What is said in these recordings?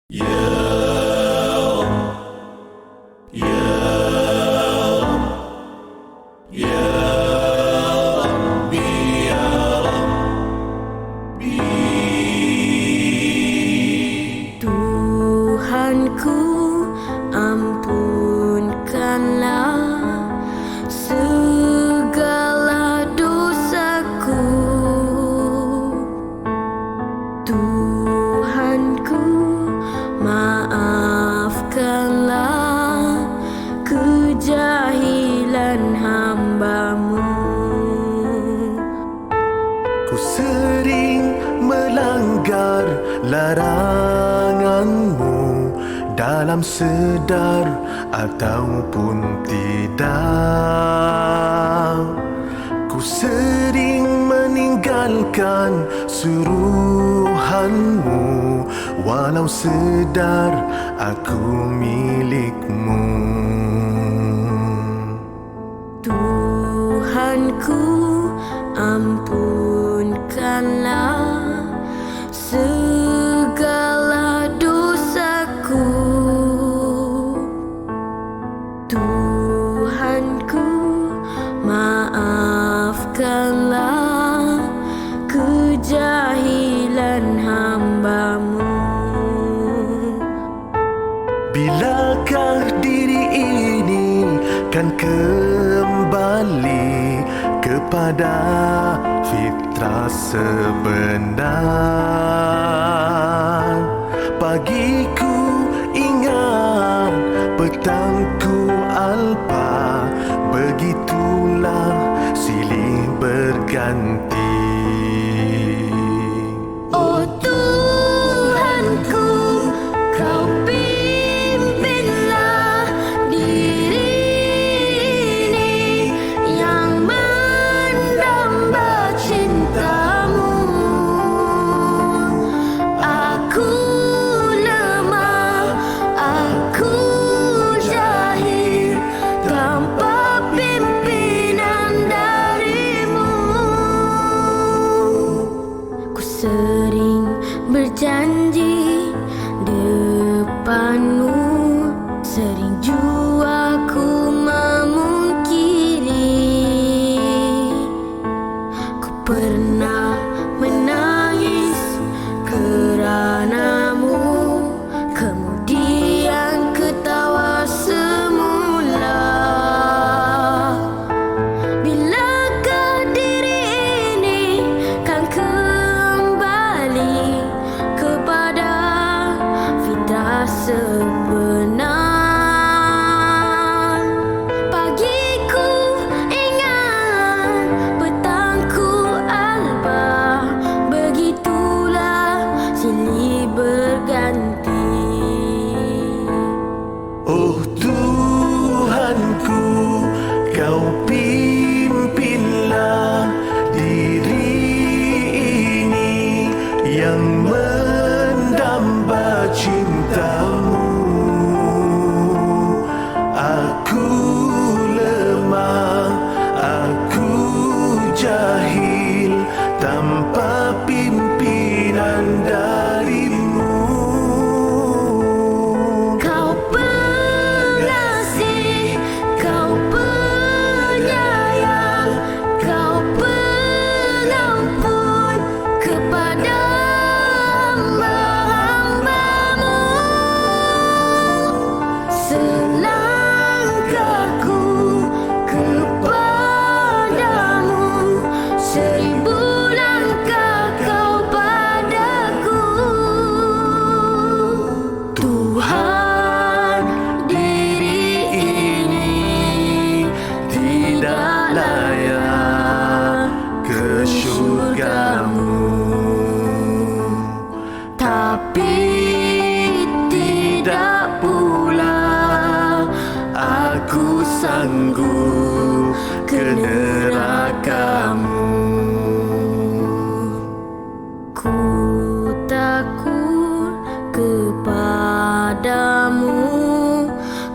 Tuhanku, ampunkanlah segala dosaku. Tuhanku, maafkanlah kejahilan hamba-Mu. Ku sering melanggar larangan-Mu, dalam sedar ataupun tidak. Ku sering meninggalkan suruhan-Mu, walau sedar aku milik-Mu. Tuhanku, ampunkanlah segala dosaku. Tuhanku, maafkanlah kejahilan hamba-Mu. Bilakah diri ini kan kembali kepada fitrah sebenar? Pagiku ingat, petangku alpa, begitulah silih berganti. Oh Tuhanku, Kau pimpinlah diri ini yang mendamba cinta-Mu. Aku lemah, aku jahil, tanpa pimpinan dari-Mu. Ku sering berjanji depan-Mu, sering jua ku memungkiri. Ku pernah menangis kerana-Mu, kemudian ketawa semula. Bilakah diri ini kan kembali kepada fitrah sebenar? Pagiku ingat, petangku alpa, begitulah silih berganti. Oh Tuhanku, Kau pimpinlah diri ini yang mendamba cinta-Mu. Aku lemah, aku jahil, tanpa pimpinan dari-Mu. Kau pengasih, Kau penyayang, Kau pengampun kepada hamba-hamba-Mu. Selangkahku kepadamu, 1000 langkah Kau padaku. Tuhan, diri ini tidak layak ke syurga-Mu, tapi tidak pula aku sanggup ke neraka-Mu. Ku takut kepadamu,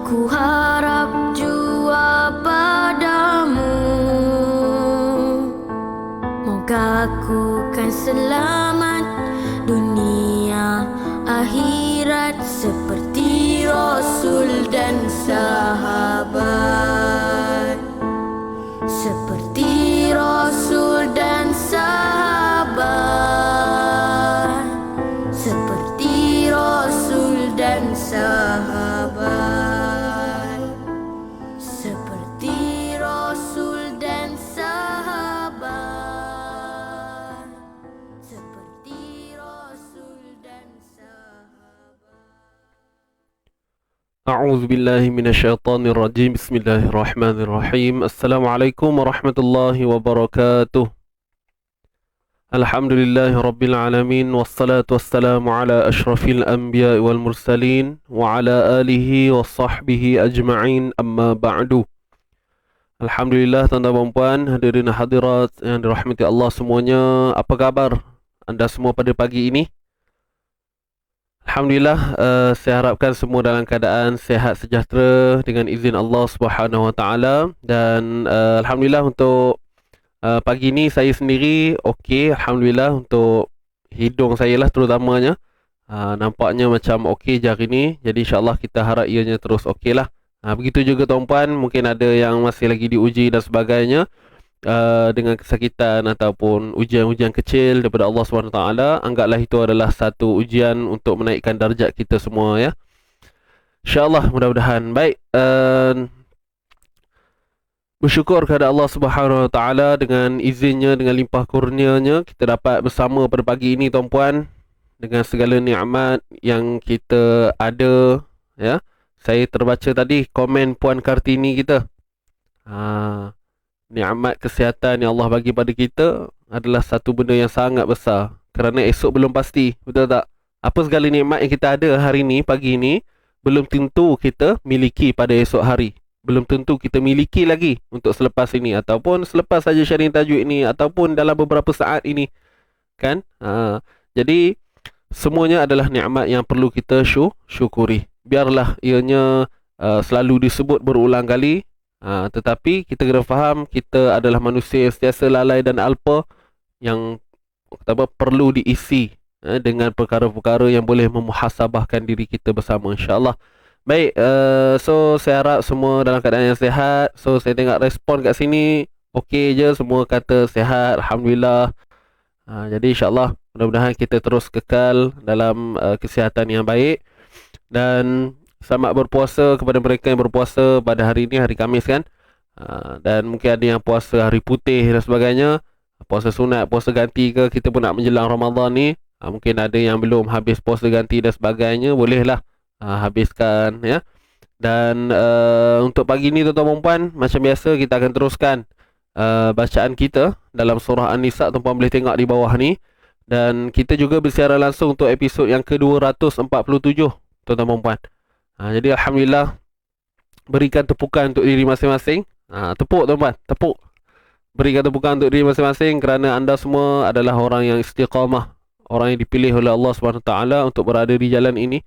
ku harap jua padamu. Moga ku kan selamat dunia akhirat أعوذ بالله من الشيطان الرجيم بسم الله الرحمن الرحيم السلام عليكم ورحمة الله وبركاته الحمد لله رب العالمين والصلاة والسلام على أشرف الأنبياء والمرسلين وعلى آله وصحبه أجمعين أما بعد. Alhamdulillah, tuan-tuan dan puan, hadirin hadirat yang dirahmati Allah semuanya. Apa khabar anda semua pada pagi ini? Alhamdulillah, saya harapkan semua dalam keadaan sehat sejahtera dengan izin Allah Subhanahu Wa Taala. Dan alhamdulillah untuk pagi ini saya sendiri okey. Alhamdulillah untuk hidung saya lah terutamanya, nampaknya macam okey je hari ni. Jadi insyaAllah kita harap ianya terus okey lah. Begitu juga tuan-puan, mungkin ada yang masih lagi diuji dan sebagainya, dengan kesakitan ataupun ujian-ujian kecil daripada Allah SWT. Anggaplah itu adalah satu ujian untuk menaikkan darjat kita semua, ya. InsyaAllah, mudah-mudahan. Baik, bersyukur kepada Allah SWT dengan izinnya, dengan limpah kurnianya, kita dapat bersama pada pagi ini tuan-puan, dengan segala nikmat yang kita ada, ya. Saya terbaca tadi komen Puan Kartini kita. Nikmat kesihatan yang Allah bagi pada kita adalah satu benda yang sangat besar. Kerana esok belum pasti, betul tak? Apa segala nikmat yang kita ada hari ni, pagi ni, belum tentu kita miliki pada esok hari. Belum tentu kita miliki lagi untuk selepas ini, ataupun selepas saja sharing tajuk ini, ataupun dalam beberapa saat ini, kan? Jadi semuanya adalah nikmat yang perlu kita syukuri. Biarlah ianya selalu disebut berulang kali. Tetapi kita kena faham, kita adalah manusia yang sentiasa lalai dan alpa, yang perlu diisi dengan perkara-perkara yang boleh memuhasabahkan diri kita bersama, insyaAllah. Baik, so saya harap semua dalam keadaan yang sihat. So saya tengok respon kat sini okey je, semua kata sihat, Alhamdulillah. Jadi insyaAllah, mudah-mudahan kita terus kekal dalam kesihatan yang baik. Dan selamat berpuasa kepada mereka yang berpuasa pada hari ini, hari Khamis kan. Dan mungkin ada yang puasa hari putih dan sebagainya, puasa sunat, puasa ganti ke, kita pun nak menjelang Ramadan ni. Mungkin ada yang belum habis puasa ganti dan sebagainya, bolehlah habiskan, ya. Dan untuk pagi ni tuan-tuan dan puan, macam biasa kita akan teruskan bacaan kita dalam surah An-Nisa. Tuan-puan boleh tengok di bawah ni. Dan kita juga bersiaran langsung untuk episod yang ke-247, tuan-tuan dan puan. Jadi Alhamdulillah, berikan tepukan untuk diri masing-masing. Tepuk tuan-tuan, tepuk. Berikan tepukan untuk diri masing-masing, kerana anda semua adalah orang yang istiqamah, orang yang dipilih oleh Allah SWT untuk berada di jalan ini.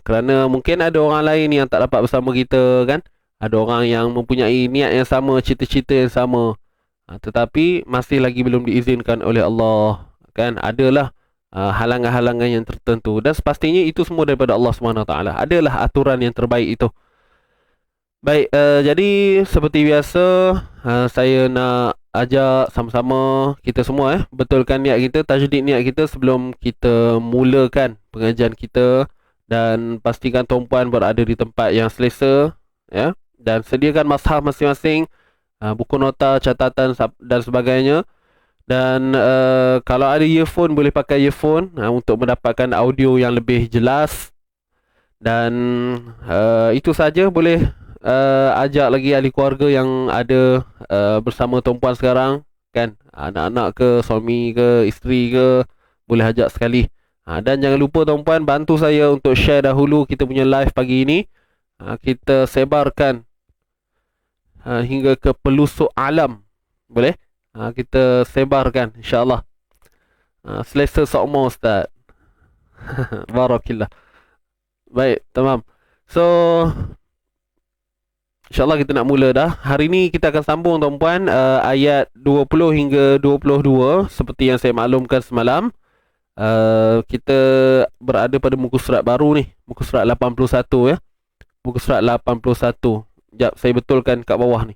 Kerana mungkin ada orang lain yang tak dapat bersama kita kan. Ada orang yang mempunyai niat yang sama, cita-cita yang sama, tetapi masih lagi belum diizinkan oleh Allah kan. Adalah halangan-halangan yang tertentu, dan sepastinya itu semua daripada Allah SWT. Adalah aturan yang terbaik itu. Baik, jadi seperti biasa, saya nak ajak sama-sama kita semua betulkan niat kita, tajdid niat kita sebelum kita mulakan pengajian kita. Dan pastikan tuan-puan berada di tempat yang selesa, ya. Dan sediakan mashaf masing-masing, buku nota, catatan dan sebagainya. Dan kalau ada earphone, boleh pakai earphone untuk mendapatkan audio yang lebih jelas. Dan itu saja. Boleh ajak lagi ahli keluarga yang ada bersama tuan-puan sekarang kan, anak-anak ke, suami ke, isteri ke, boleh ajak sekali. Dan jangan lupa tuan-puan, bantu saya untuk share dahulu kita punya live pagi ini. Kita sebarkan hingga ke pelosok alam. Boleh? Kita sebarkan, insyaAllah. Selesa sokmo Ustaz. Barakillah. Baik, tamam. So InsyaAllah kita nak mula dah. Hari ni kita akan sambung tuan-puan, ayat 20 hingga 22. Seperti yang saya maklumkan semalam, kita berada pada muka surat baru ni, muka surat 81 ya. Muka surat 81. Sekejap, saya betulkan kat bawah ni.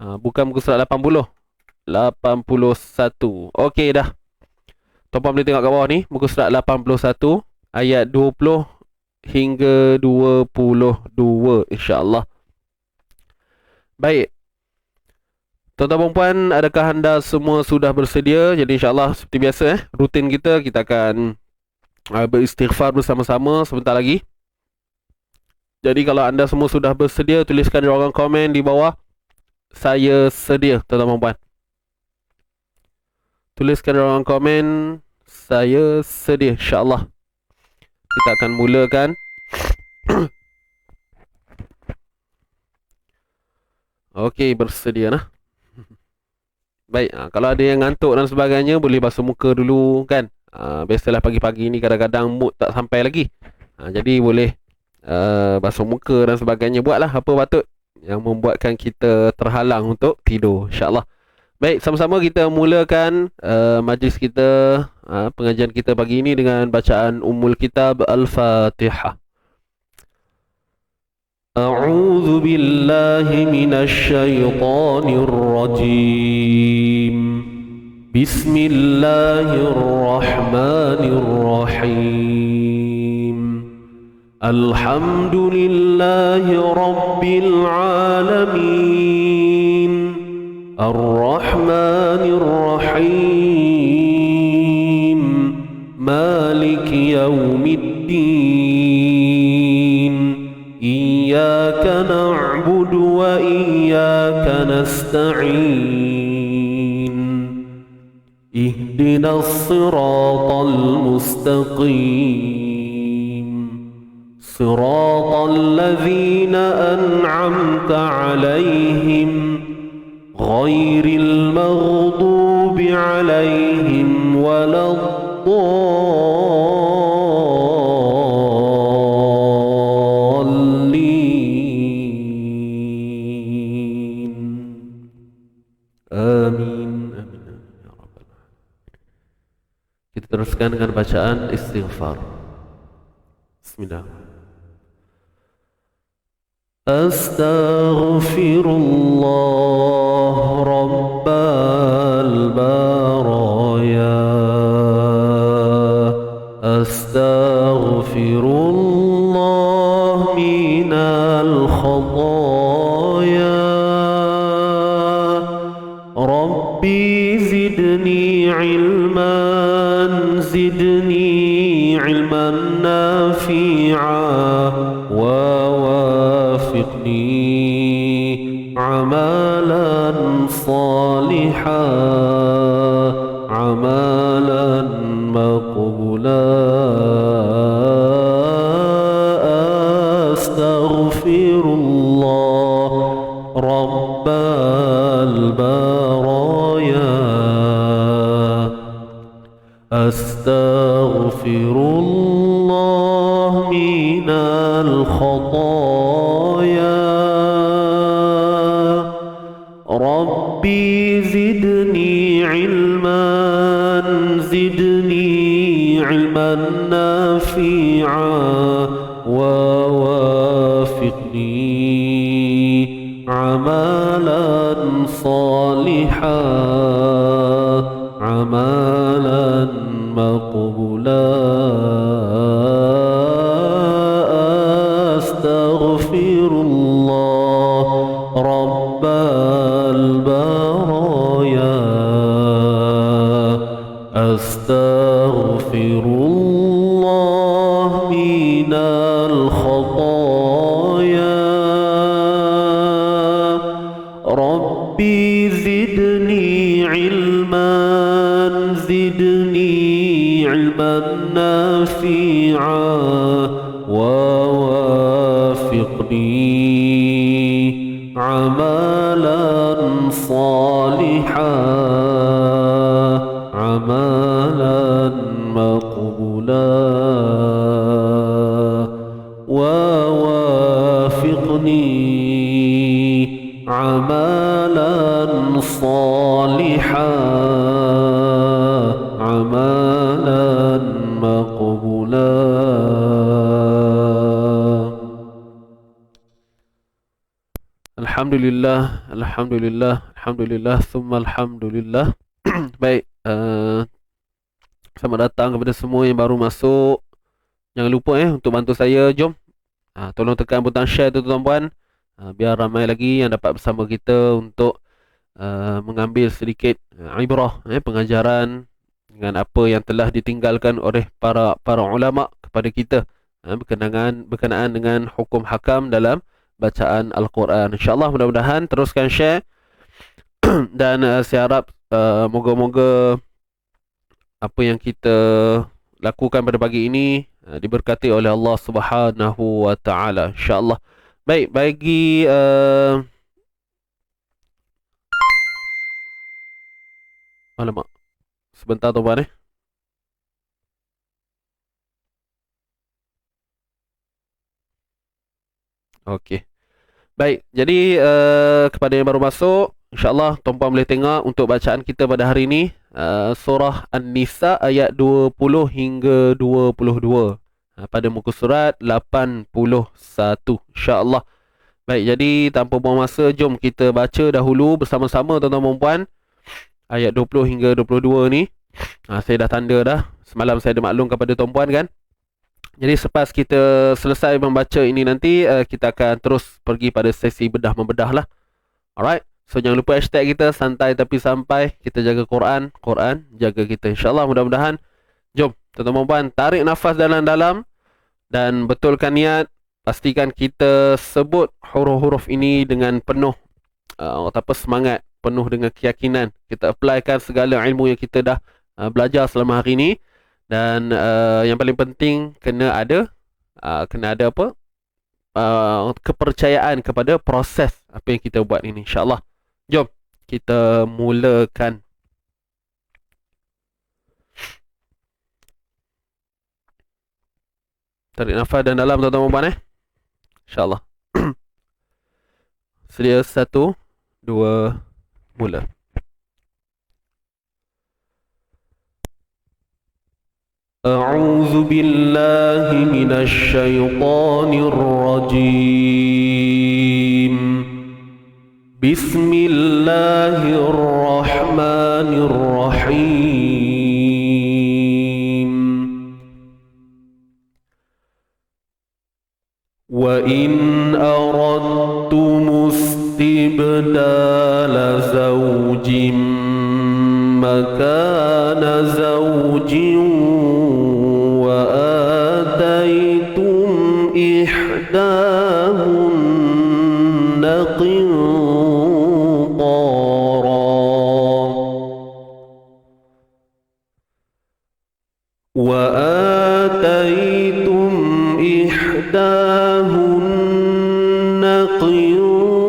Bukan muka surat 80, 81. Okey dah. Tuan-puan boleh tengok kat bawah ni, muka surat 81 ayat 20 hingga 22, insya-Allah. Baik. Tuan-tuan dan puan, adakah anda semua sudah bersedia? Jadi insya-Allah seperti biasa rutin kita akan beristighfar bersama-sama sebentar lagi. Jadi kalau anda semua sudah bersedia, tuliskan di ruangan komen di bawah, saya sedia, tuan-tuan dan puan. Tuliskan di ruangan komen, saya sedia, insyaAllah. Kita akan mulakan. Okey, bersedia nah. Baik, kalau ada yang ngantuk dan sebagainya, boleh basuh muka dulu kan. Biasalah pagi-pagi ni kadang-kadang mood tak sampai lagi. Jadi boleh basuh muka dan sebagainya. Buatlah apa patut yang membuatkan kita terhalang untuk tidur, insyaAllah. Baik, sama-sama kita mulakan majlis kita, pengajian kita pagi ini dengan bacaan Ummul Kitab Al-Fatihah. أعوذ بالله من الشيطان الرجيم بسم الله الرحمن الرحيم الحمد لله رب العالمين الرحمن الرحيم مالك يوم الدين إياك نعبد وإياك نستعين اهدنا الصراط المستقيم صراط الذين أنعمت عليهم غير المغضوب عليهم ولا Kita teruskan dengan bacaan istighfar. Bismillah. Astaghfirullah Rabbal baraya. Astaghfirullah minal khataaya. Rabbi zidni ilman, zidni ilman nafi'a wa wafiqni amalan salihan, amalan maqbula. Astaghfirullah Rabbal baraya. Astaghfirullah minal khataaya. Rabbi zidni ilman, zidni ilman nafi'a wa wafiqni amalan salihan, amalan maqbula. Astaghfirullah Rabbal baraya. Astaghfirullah minal khataaya. Rabbi zidni ilman, zidni ilman nafi'a wa wafiqni amalan salihan, amalan maqbula. Wa wafiqni amalan salihan, amalan maqbula. Alhamdulillah, alhamdulillah, alhamdulillah, summa alhamdulillah. Baik, selamat datang kepada semua yang baru masuk. Jangan lupa untuk bantu saya, jom. Tolong tekan butang share tu tuan-tuan. Biar ramai lagi yang dapat bersama kita untuk mengambil sedikit ibrah, pengajaran dengan apa yang telah ditinggalkan oleh para ulama kepada kita. berkenaan dengan hukum hakam dalam bacaan Al-Quran. InsyaAllah mudah-mudahan teruskan share dan saya harap moga-moga apa yang kita lakukan pada pagi ini diberkati oleh Allah Subhanahu wa taala, insya-Allah. Baik, bagi alamak. Sebentar tuan-tuan. Okey. Baik, jadi kepada yang baru masuk, insya-Allah tuan-puan boleh tengok untuk bacaan kita pada hari ini, surah An-Nisa ayat 20 hingga 22. Pada muka surat 81, insya-Allah. Baik, jadi tanpa buang masa, jom kita baca dahulu bersama-sama tuan-tuan dan puan ayat 20 hingga 22 ni. Saya dah tanda dah. Semalam saya ada maklum kepada tuan-puan kan. Jadi selepas kita selesai membaca ini nanti, kita akan terus pergi pada sesi bedah-membedah lah. Alright. So jangan lupa hashtag kita santai tapi sampai. Kita jaga Quran, Quran jaga kita. InsyaAllah mudah-mudahan. Jom tuan-tuan dan puan, tarik nafas dalam-dalam dan betulkan niat. Pastikan kita sebut huruf-huruf ini dengan penuh semangat, penuh dengan keyakinan. Kita applykan segala ilmu yang kita dah belajar selama hari ini. Dan yang paling penting kena ada apa? Kepercayaan kepada proses apa yang kita buat ini, insya-Allah. Jom kita mulakan. Tarik nafas dan dalam tuan-tuan dan puan, insya-Allah. Sedia 1 2 mula. أعوذ بالله من الشيطان الرجيم بسم الله الرحمن الرحيم وإن أردتم استبدال زوج مكان زوج إحداهن قنطارا وآتيتم إحداهن قنطارا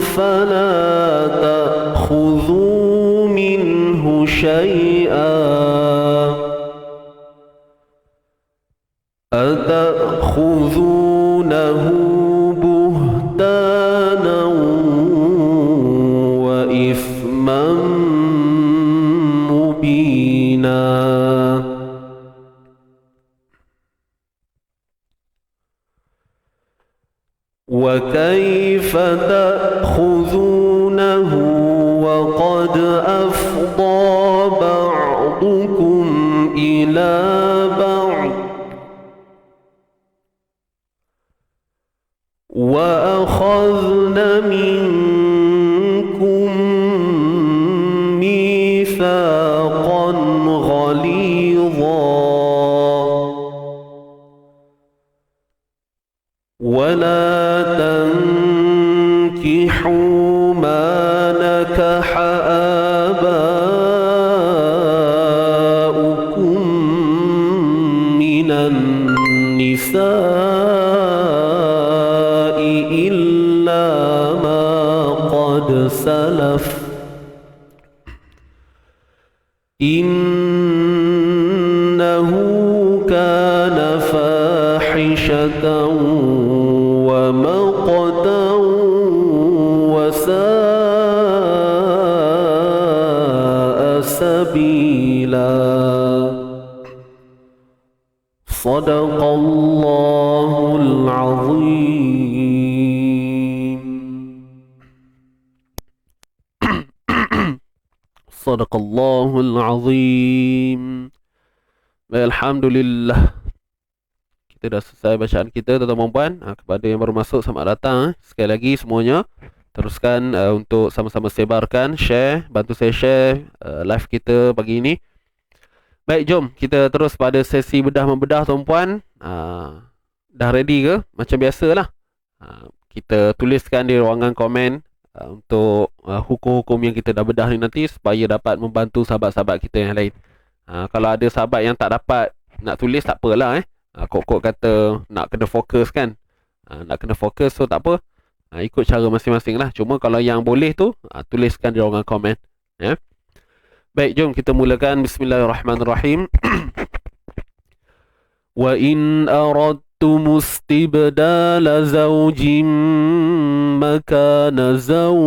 فلا تأخذوا منه شيئا أتأخذونه بهتانا وإثما مبينا وكيف تأخذونه وقد أفضى بعضكم إلى بعض وأخذن منكم ميثاقا غليظا ولا تنكحوا ما نكح آباؤكم من النساء إلا ما قد سلف إنه كان فاحشة ومقتا وساء سبيلا صدق الله العظيم. صدق الله العظيم. Alhamdulillah. Kita dah selesai bacaan kita tuan-tuan dan puan. Kepada yang baru masuk, selamat datang. Sekali lagi semuanya, teruskan untuk sama-sama sebarkan, share, bantu saya share live kita pagi ini. Baik, jom kita terus pada sesi bedah membedah tuan-puan. Dah ready ke? Macam biasalah. Kita tuliskan di ruangan komen untuk hukum-hukum yang kita dah bedah ni nanti supaya dapat membantu sahabat-sahabat kita yang lain. Kalau ada sahabat yang tak dapat nak tulis, tak apalah kok kata nak kena fokus kan. Nak kena fokus, so tak apa. Ikut cara masing-masing lah. Cuma kalau yang boleh tu tuliskan di ruangan komen. Ya. Baik, jom kita mulakan. Bismillahirrahmanirrahim. Wa in aradtum istibdala zawjin makana zawj.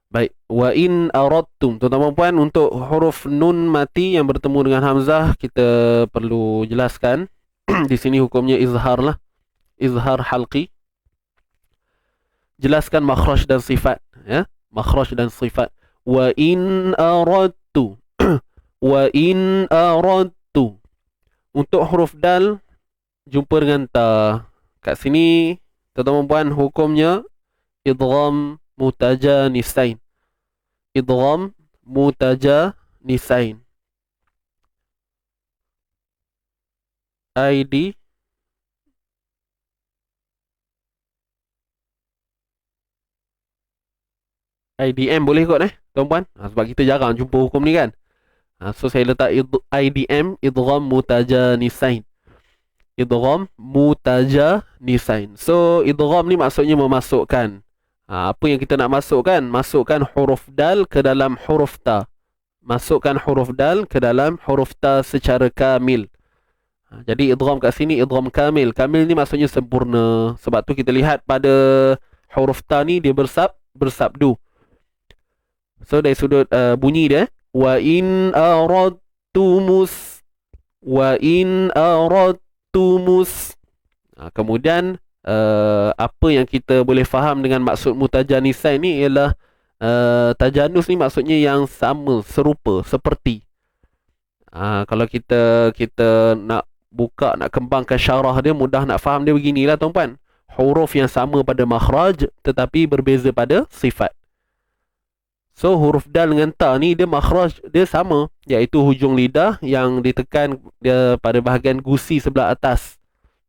Baik, wa in aradtum, tuan-tuan puan, untuk huruf nun mati yang bertemu dengan hamzah kita perlu jelaskan. Di sini hukumnya izhar lah. Izhar halqi. Jelaskan makhraj dan sifat, ya. Makhraj dan sifat. Wa in aradtu. Wa in aradtu. Untuk huruf dal jumpa dengan ta. Kat sini tuan-tuan puan, hukumnya idgham mutajanisain. Idgham mutajanisain. ID IDM boleh kot tuan-puan, sebab kita jarang jumpa hukum ni kan. So saya letak IDM, idgham mutajanisain. Idgham mutajanisain. So idgham ni maksudnya memasukkan. Apa yang kita nak masukkan? Masukkan huruf dal ke dalam huruf ta. Masukkan huruf dal ke dalam huruf ta secara kamil. Jadi idgham kat sini idgham kamil. Kamil ni maksudnya sempurna. Sebab tu kita lihat pada huruf ta ni dia bersabdu. So dari sudut bunyi dia, wa in aradtumus, wa in aradtumus. Kemudian apa yang kita boleh faham dengan maksud mutajanisain ni ialah tajanus ni maksudnya yang sama, serupa, seperti. Kalau kita nak buka, nak kembangkan syarah dia, mudah nak faham dia beginilah tuan-puan. Huruf yang sama pada makhraj tetapi berbeza pada sifat. So huruf dal dengan ta ni dia makhraj dia sama, iaitu hujung lidah yang ditekan dia pada bahagian gusi sebelah atas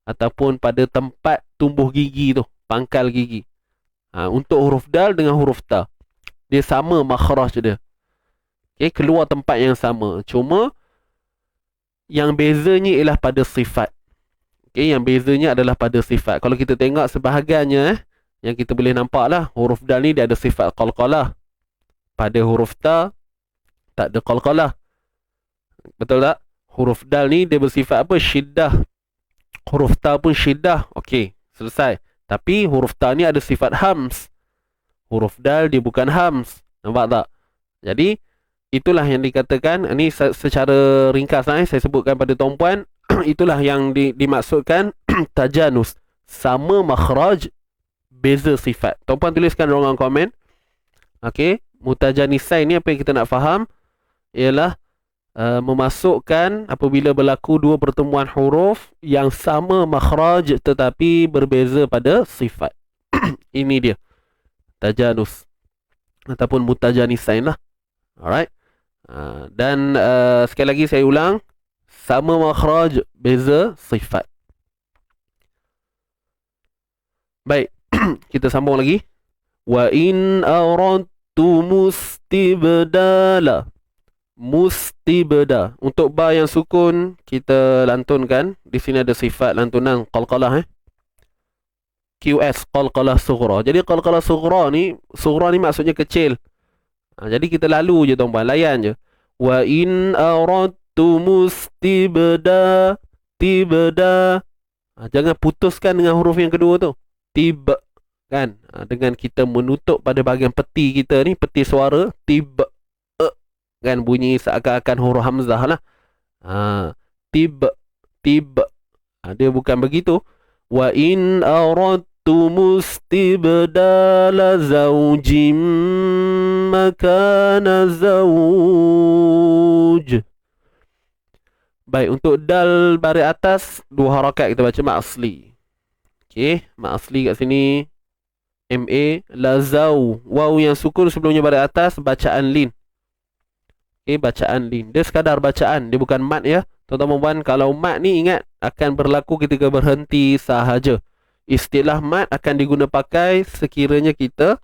ataupun pada tempat tumbuh gigi tu, pangkal gigi. Untuk huruf dal dengan huruf ta dia sama makhraj dia. Okay, keluar tempat yang sama. Cuma yang bezanya ialah pada sifat. Okay, yang bezanya adalah pada sifat. Kalau kita tengok sebahagiannya yang kita boleh nampak lah, huruf dal ni dia ada sifat qalqalah. Pada huruf ta tak ada qalqalah. Betul tak? Huruf dal ni dia bersifat apa? Syiddah. Huruf ta pun syiddah. Okey, selesai. Tapi huruf ta ni ada sifat hams. Huruf dal dia bukan hams. Nampak tak? Jadi itulah yang dikatakan, ini secara ringkas saya sebutkan pada tuan-puan. Itulah yang dimaksudkan tajanus. Sama makhraj, beza sifat. Tuan-puan tuliskan ruangan komen. Okey, mutajanisain ni apa yang kita nak faham ialah memasukkan apabila berlaku dua pertemuan huruf yang sama makhraj tetapi berbeza pada sifat. Ini dia tajanus ataupun mutajanisain lah. Alright. Dan sekali lagi saya ulang, sama makhraj, beza sifat. Baik, kita sambung lagi. Wa in aradtu mustibdala. Mustibda. Untuk ba yang sukun kita lantunkan. Di sini ada sifat lantunan qalqalah QS, qalqalah sughra. Jadi qalqalah sughra ni maksudnya kecil. Jadi kita lalu je tuan-puan, layan je. Wa in aradtu mustibda, tibda. Jangan putuskan dengan huruf yang kedua tu. Tib, kan? Dengan kita menutup pada bahagian peti kita ni, peti suara, tib, kan? Bunyi seakan-akan huruf hamzah lah. Tib, tib. Dia bukan begitu. Wa in aradtu mustibdala zawjim makana zawj. Baik, untuk dal baris atas dua harakat kita baca mat asli. Okey, mat asli kat sini MA lazau. Waw yang sukun sebelumnya baris atas bacaan lin. Okay, bacaan lin. Dia sekadar bacaan, dia bukan mat ya. Tuan-tuan puan, kalau mat ni ingat akan berlaku ketika berhenti sahaja. Istilah mat akan diguna pakai sekiranya kita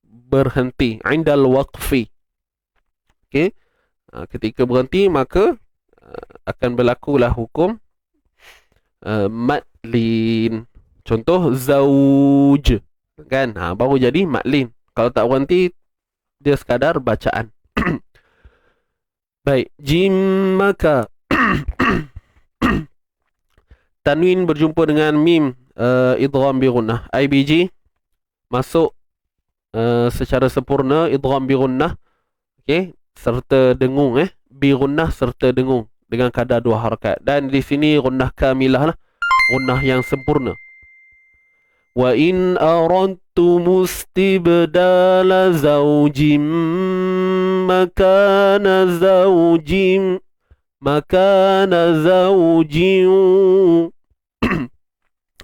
berhenti. Indal waqfi. Okay. Ketika berhenti maka akan berlakulah hukum mat lin. Contoh zauj. Kan? Baru jadi mat lin. Kalau tak berhenti dia sekadar bacaan. Baik, jim maka tanwin berjumpa dengan mim idgham bi gunnah. IBG masuk secara sempurna idgham bi gunnah. Okey, serta dengung bi gunnah serta dengung dengan kadar 2 harakat. Dan di sini gunnah kamilah lah, gunnah yang sempurna. Wa in aradtum istibdala zawjin makana zawjin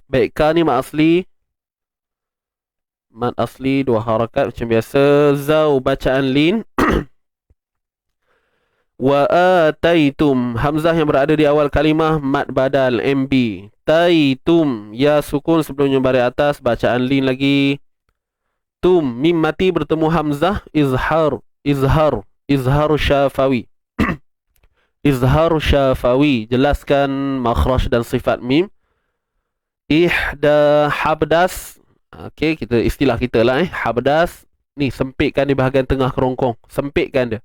baik, ka ni mat asli. Mat asli 2 harakat macam biasa. Zau bacaan lin. Wa ataitum, hamzah yang berada di awal kalimah mat badal MB. Taitum, ya sukun sebelumnya baris atas, bacaan lin lagi. Tum, mim mati bertemu hamzah, izhar syafawi. Izhar syafawi, jelaskan makhraj dan sifat mim. Ihda habdas. Okey, kita istilah kita lah habdas ni, sempitkan di bahagian tengah kerongkong, sempitkan dia.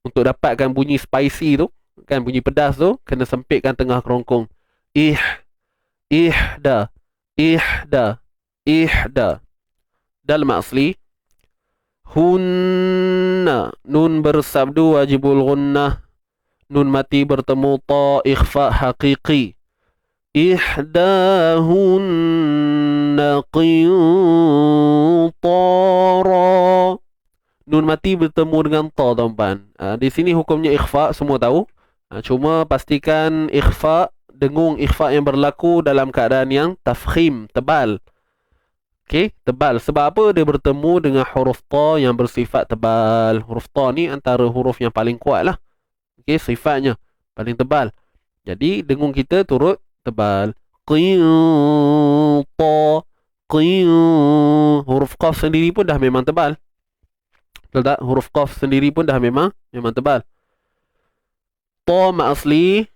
Untuk dapatkan bunyi spicy tu, kan, bunyi pedas tu, kena sempitkan tengah kerongkong. Ihda. Dalam asli hunna, nun bersabdu wajibul gunnah. Nun mati bertemu ta, ikhfa haqiqi. Ihdahunna qintara. Nun mati bertemu dengan ta, tuan-tuan. Di sini hukumnya ikhfa, semua tahu. Cuma pastikan ikhfa, dengung ikhfa yang berlaku dalam keadaan yang tafkhim, tebal. Okey, tebal. Sebab apa? Dia bertemu dengan huruf ta yang bersifat tebal. Huruf ta ni antara huruf yang paling kuat lah. Okey, sifatnya paling tebal. Jadi dengung kita turut tebal. Qinta. Huruf qaf sendiri pun dah memang tebal. Betul tak? Huruf qaf sendiri pun dah memang tebal. Ta mat asli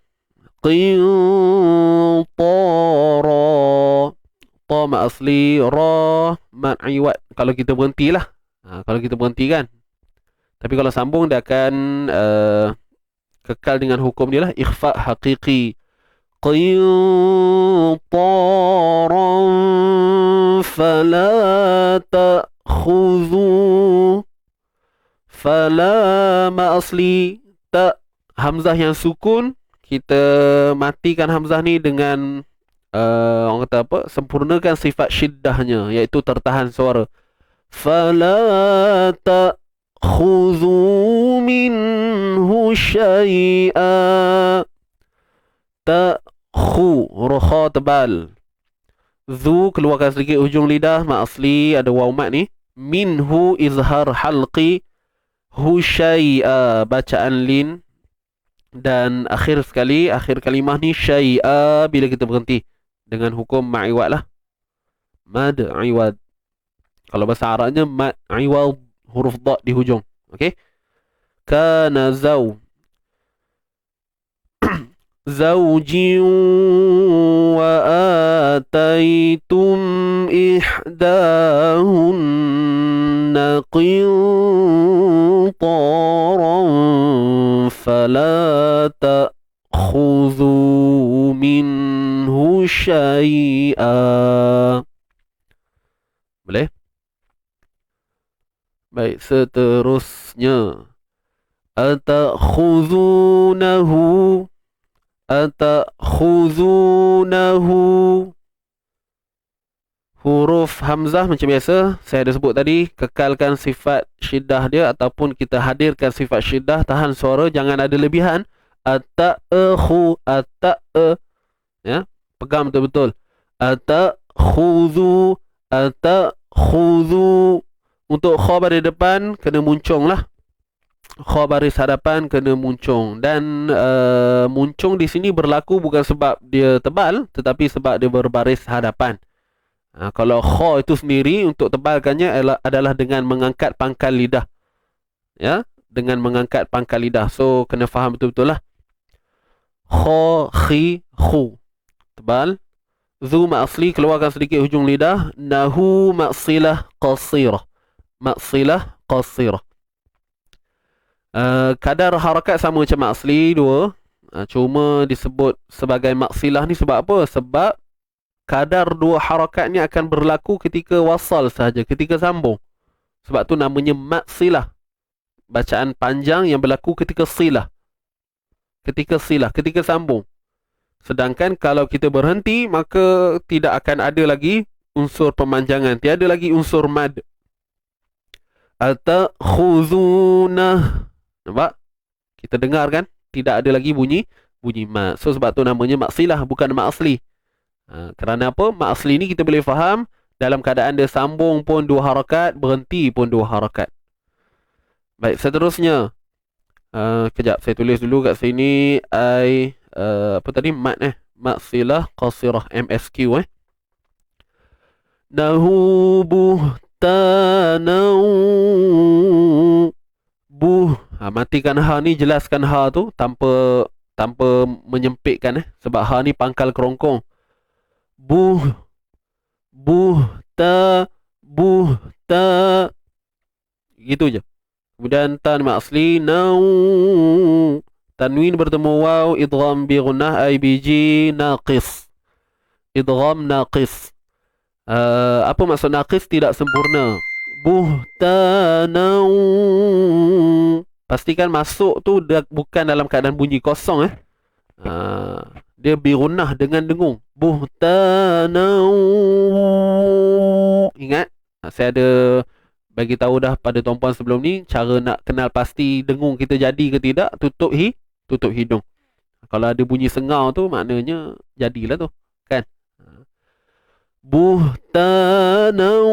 qintara. Ta mat asli, ra mat iwad. Kalau kita berhentilah. Kalau kita berhenti kan. Tapi kalau sambung dia akan kekal dengan hukum dia lah, ikhfa haqiqi. Qintaran fala ta'khudhu. Fala ma asli, tak, hamzah yang sukun, kita matikan hamzah ni dengan orang kata apa, sempurnakan sifat syiddahnya, iaitu tertahan suara. Fala ta'khudhu minhu syai'a. Ta'khu, roha tebal. Zu, keluarkan sedikit hujung lidah, mat asli ada waw mat ni. Minhu izhar halqi. Hu syai'a, bacaan lin. Dan akhir sekali, akhir kalimah ni syai'a bila kita berhenti, dengan hukum ma'iwad lah. Mad iwad. Kalau bahasa Arabnya mad iwad, huruf dha di hujung. Okey. Kana zaw. Zawjin wa ataitum ihdahunna qintaran fala ta'khudhu minhu syai'a. Boleh? Baik, seterusnya. Atakhudhunahu. Huruf hamzah macam biasa saya ada sebut tadi, kekalkan sifat syiddah dia ataupun kita hadirkan sifat syiddah, tahan suara, jangan ada lebihan. Ya, pegang betul-betul. Atakhudhu. Untuk kha pada depan kena muncung lah. Kha baris hadapan kena muncung. Dan muncung di sini berlaku bukan sebab dia tebal, tetapi sebab dia berbaris hadapan. Kalau kha itu sendiri untuk tebalkannya adalah dengan mengangkat pangkal lidah. Ya, dengan mengangkat pangkal lidah. So kena faham betul-betul lah. Kha, khi, khu. Tebal. Zu ma'asli, keluarkan sedikit hujung lidah. Nahu ma'silah qasirah. Ma'silah qasirah. Kadar harakat sama macam ma'asli, 2. Cuma disebut sebagai maksilah ni sebab apa? Sebab kadar 2 harakat ni akan berlaku ketika wasal sahaja, ketika sambung. Sebab tu namanya maksilah. Bacaan panjang yang berlaku ketika silah. Ketika silah, ketika sambung. Sedangkan kalau kita berhenti, maka tidak akan ada lagi unsur pemanjangan. Tiada lagi unsur mad. Atakhuzunah. Nampak? Kita dengar kan? Tidak ada lagi bunyi mad. So sebab tu namanya maksilah, bukan ma'asli. Kerana apa? Ma'asli ni kita boleh faham dalam keadaan dia sambung pun 2 harakat, berhenti pun 2 harakat. Baik, seterusnya. Kejap, saya tulis dulu kat sini. Apa tadi? Mad Maksilah qasirah, MSQ Nahu buhtanau. Matikan ha ni, jelaskan ha tu tanpa menyempitkan sebab ha ni pangkal kerongkong. Buhta gitu je. Kemudian tan ma'asli nau, tanwin bertemu waw, idgham bi gunnah IBG naqis. Idgham naqis. Apa maksud naqis? Tidak sempurna. Buhtanau, pastikan masuk tu bukan dalam keadaan bunyi kosong dia birunnah dengan dengung. Buhtanau. Ingat, saya ada bagi tahu dah pada tuan-puan sebelum ni cara nak kenal pasti dengung kita jadi ke tidak. Tutup hidung. Kalau ada bunyi sengau tu maknanya jadilah tu, kan? Buhtanau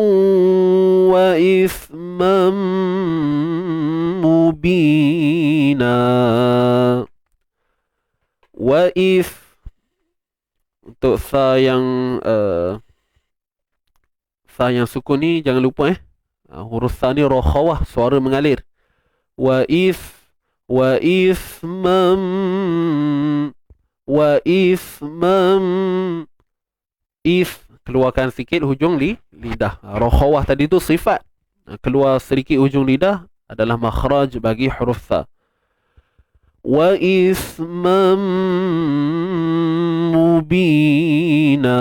wa ismam mubina. Wa if, untuk sa yang sukun ni jangan lupa huruf sa ni rokhawah, suara mengalir. Wa ismam if, keluarkan sikit hujung lidah. Rokhawah tadi tu sifat, keluar sedikit hujung lidah adalah makhraj bagi huruf sa. Wa ismam mubina.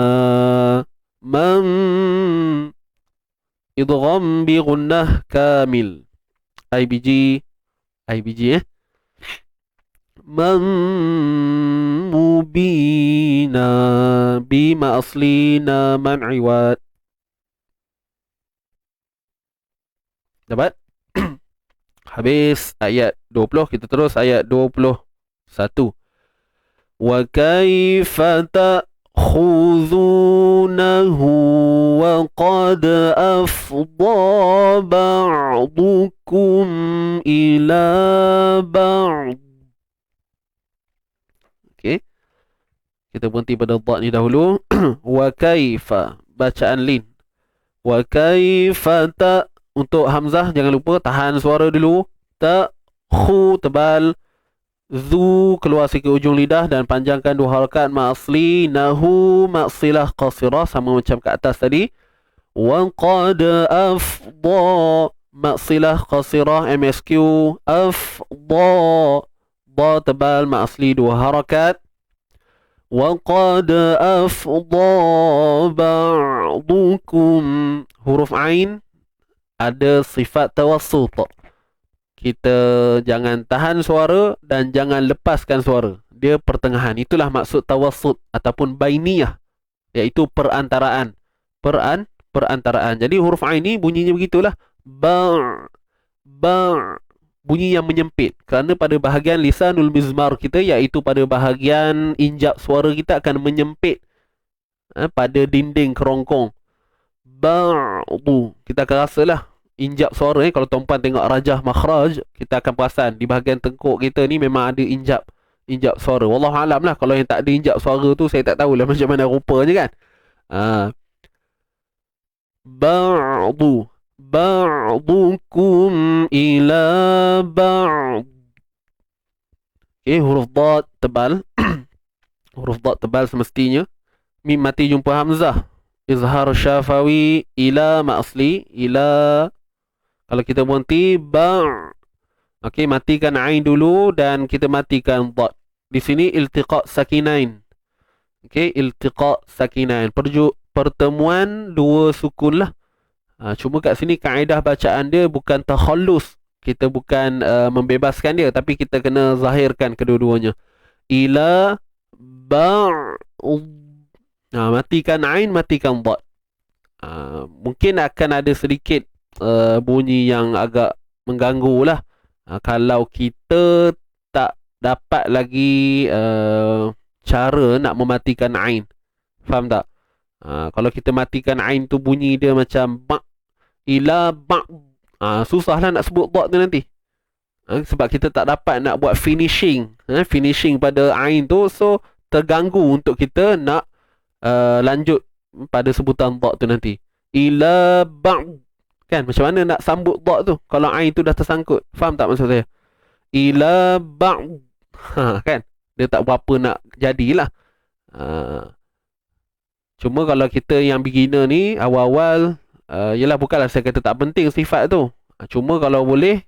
Idgham bi gunnah kamil. IBG mubina bima aslina man'iwat. Dapat? Habis ayat 20, kita terus ayat 21. Wa kaifa ta'khudunahu wa qad afdha ba'dukum ila ba'd. Okey. Kita berhenti pada dha ni dahulu. Wa kaifa, bacaan lin. Wa kaifa ta, untuk hamzah jangan lupa tahan suara dulu. Ta, khu tebal. Zu keluar sikit ujung lidah dan panjangkan 2 harakat. Ma'asli, nahu maksilah qasirah, sama macam kat atas tadi. Wa qad afdha, maksilah qasirah MSQ. Afdha, ba tebal, ma'asli 2 harakat. Wa qad afdha ba'dukum, huruf ain ada sifat tawassut. Kita jangan tahan suara dan jangan lepaskan suara. Dia pertengahan. Itulah maksud tawassut ataupun bainiyah, iaitu perantaraan. Perantaraan. Jadi huruf ain ni bunyinya begitulah. Ba'. Bunyi yang menyempit. Kerana pada bahagian lisanul mizmar kita, iaitu pada bahagian injak suara kita akan menyempit pada dinding kerongkong. Ba'du. Kita akan rasalah injap suara ni. Kalau tuan-puan tengok rajah makhraj, kita akan perasan di bahagian tengkuk kita ni memang ada injap suara. Wallahualam lah, kalau yang tak ada injap suara tu saya tak tahulah macam mana rupanya kan. Ba'du ba'dukum ila ba'd. Okay, huruf dad tebal. Huruf dad tebal semestinya. Mim mati jumpa hamzah. Izhar syafawi ila ma asli. Ila. Kalau kita berhenti ba'. Okey, matikan ain dulu dan kita matikan dad. Di sini iltiqa sakinain. Okey, iltiqa sakinain. Pertemuan dua sukun lah. Cuma kat sini kaedah bacaan dia bukan takhallus. Kita bukan membebaskan dia, tapi kita kena zahirkan kedua-duanya. Ila ba'. Matikan ain, matikan dad. Mungkin akan ada sedikit bunyi yang agak mengganggu lah. Kalau kita tak dapat lagi cara nak mematikan ain. Faham tak? Kalau kita matikan ain tu bunyi dia macam ba', ila ba'. Susahlah nak sebut dad tu nanti. Sebab kita tak dapat nak buat finishing. Finishing pada ain tu. So terganggu untuk kita nak lanjut pada sebutan dad tu nanti. Ila ba'. Kan macam mana nak sambut dad tu kalau ain tu dah tersangkut? Faham tak maksud saya? Ila ba'. Kan? Dia tak berapa nak jadilah. Cuma kalau kita yang beginner ni awal-awal, yelah bukanlah saya kata tak penting sifat tu. Cuma kalau boleh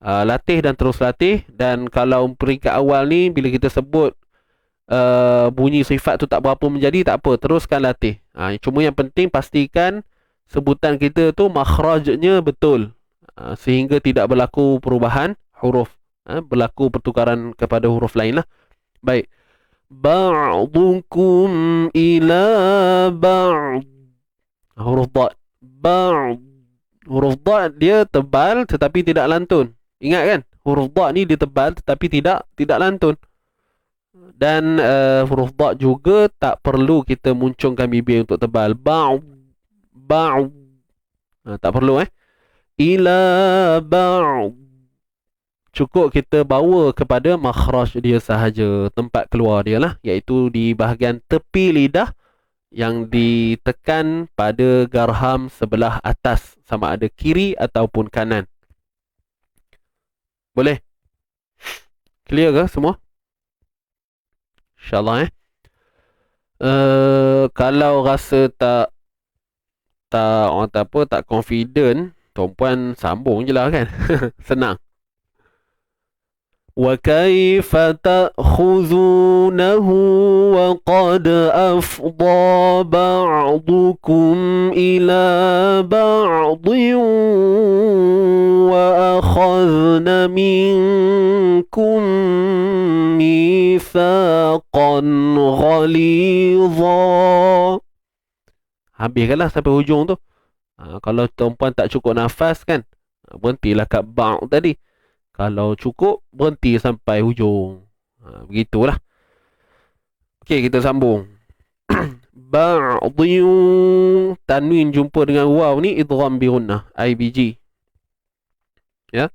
latih dan terus latih. Dan kalau peringkat awal ni bila kita sebut bunyi sifat tu tak berapa menjadi, tak apa, teruskan latih. Cuma yang penting pastikan sebutan kita tu makhrajnya betul, sehingga tidak berlaku perubahan huruf, berlaku pertukaran kepada huruf lain lah. Baik. Ba'dukum ila ba'd. Huruf dad. Ba'd. Huruf dad dia tebal tetapi tidak lantun. Ingat kan? Huruf dad ni dia tebal tetapi tidak lantun. Dan huruf dad juga tak perlu kita muncungkan bibir untuk tebal. Ba'd. Ba'd. Tak perlu Ila ba'd. Cukup kita bawa kepada makhraj dia sahaja, tempat keluar dia lah, iaitu di bahagian tepi lidah yang ditekan pada garham sebelah atas, sama ada kiri ataupun kanan. Boleh? Clear ke semua? InsyaAllah kalau rasa tak confident, tuan-puan sambung je lah kan. Senang. وَكَيْفَ تَأْخُذُونَهُ وَقَدْ أَفْضَى بَعْضُكُمْ إِلَى بَعْضٍ وَأَخَذْنَ مِنْكُمْ مِيثَاقًا غَلِيظًا. Habiskanlah sampai hujung tu. Kalau tuan-puan tak cukup nafas kan, berhentilah kat ba' tadi. Kalau cukup, berhenti sampai hujung. Begitulah. Okey, kita sambung. Ba'diyu. Tanwin jumpa dengan waw ni idgham bi gunnah, IBG. Ya.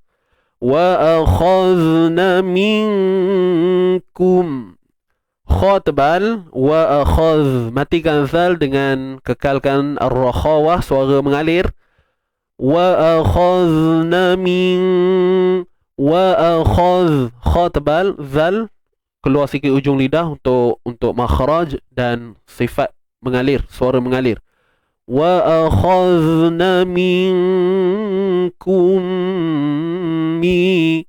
Wa akhazna minkum. Kha tebal, wa akhaz. Matikan zal dengan kekalkan ar-rakhawah, suara mengalir. Wa akhazna min. Wa akhaz. Kha tebal, zal keluar sikit ujung lidah untuk makhraj dan sifat mengalir, suara mengalir. Wa akhazna minkum mi.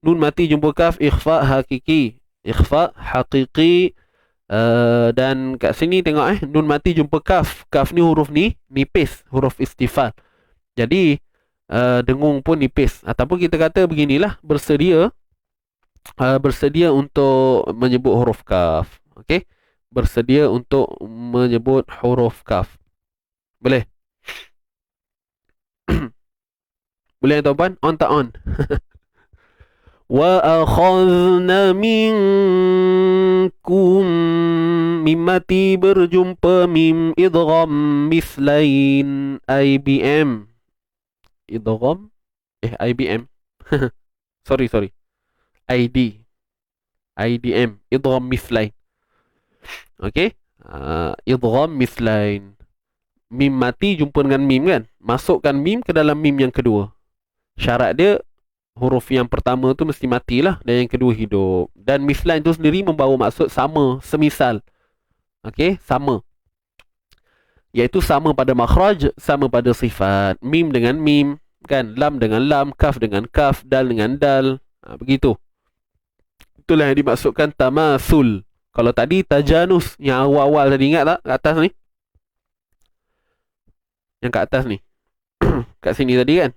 Nun mati jumpa kaf, ikhfa hakiki. Ikhfa hakiki. Dan kat sini tengok nun mati jumpa kaf. Kaf ni huruf ni nipis, huruf istifal. Jadi dengung pun nipis. Ataupun kita kata beginilah, bersedia untuk menyebut huruf kaf. Okey, bersedia untuk menyebut huruf kaf. Boleh? Boleh tuan-puan? On tak on? Wa akhazna minkum. Mim mati berjumpa mim idgham mislain, IBM. idgham IBM. sorry IDM, idgham mithlain. Okey, idgham mithlain. Mim mati jumpa dengan mim kan, masukkan mim ke dalam mim yang kedua. Syarat dia huruf yang pertama tu mesti matilah dan yang kedua hidup. Dan mithlain tu sendiri membawa maksud sama, semisal. Okey, sama. Iaitu sama pada makhraj, sama pada sifat. Mim dengan mim, kan? Lam dengan lam, kaf dengan kaf, dal dengan dal. Begitu. Itulah yang dimaksudkan tamasul. Kalau tadi tajanus, yang awal-awal tadi, ingat tak kat atas ni? Yang kat atas ni. Kat sini tadi kan?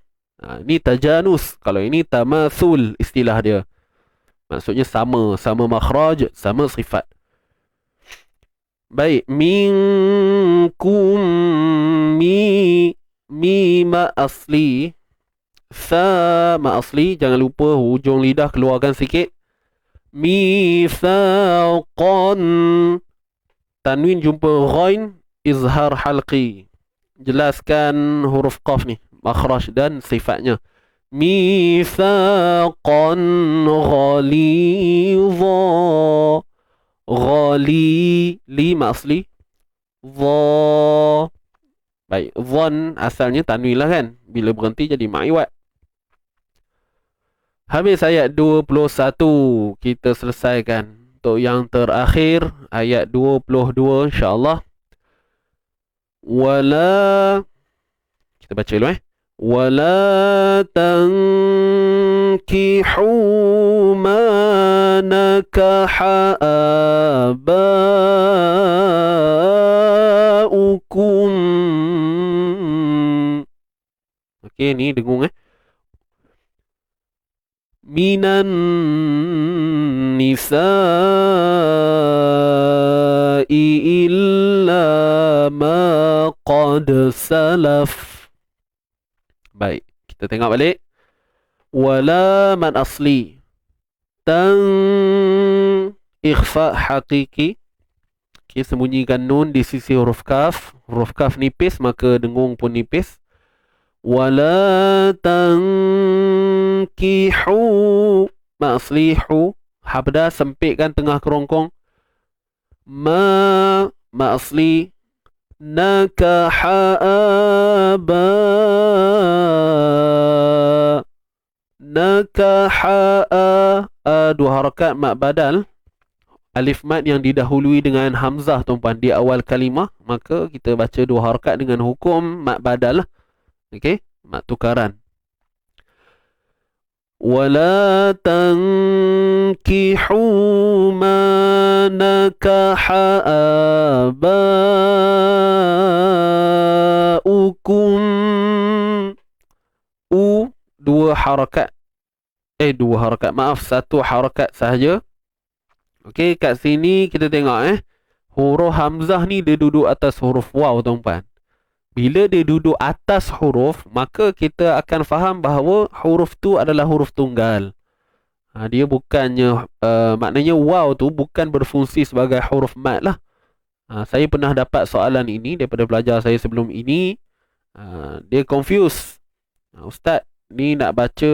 Ni tajanus. Kalau ini tamasul istilah dia. Maksudnya sama. Sama makhraj, sama sifat. Baik. Minkum ma asli. Ma asli. Jangan lupa hujung lidah keluarkan sikit. Mithaqan. Tanwin jumpa ghain. Izhar halqi. Jelaskan huruf qaf ni, makhraj dan sifatnya. Mithaqan ghalidha. Ghali, li asli. Dha. Baik, dhan asalnya tanwin lah kan. Bila berhenti jadi ma'iwat. Habis ayat 21. Kita selesaikan. Untuk yang terakhir, ayat 22 insyaAllah. Wala, kita baca dulu wala tankihu ma nakaha abaukum. Okey, ni dengung minan nisa'i illa ma qad salaf. Baik, kita tengok balik. Wala man asli. Tan ikhfa hakiki. Okay, sembunyikan nun di sisi huruf kaf. Huruf kaf nipis, maka dengung pun nipis. Wala tankihu. Ma aslihu. Habda sempitkan tengah kerongkong. Ma asli. Nakaha aba. Nakaha dua harakat mak badal. Alif mat yang didahului dengan hamzah tuan-puan di awal kalimah, maka kita baca dua harakat dengan hukum mak badal. Okey, mak tukaran. Wala tankihu ma nakaha abaukum. Dua harakat. Satu harakat sahaja. Okey, kat sini kita tengok huruf hamzah ni dia duduk atas huruf waw tuan-puan. Bila dia duduk atas huruf, maka kita akan faham bahawa huruf tu adalah huruf tunggal. Dia bukannya, maknanya waw tu bukan berfungsi sebagai huruf mat lah. Saya pernah dapat soalan ini daripada pelajar saya sebelum ini. Dia confuse. Ustaz, ni nak baca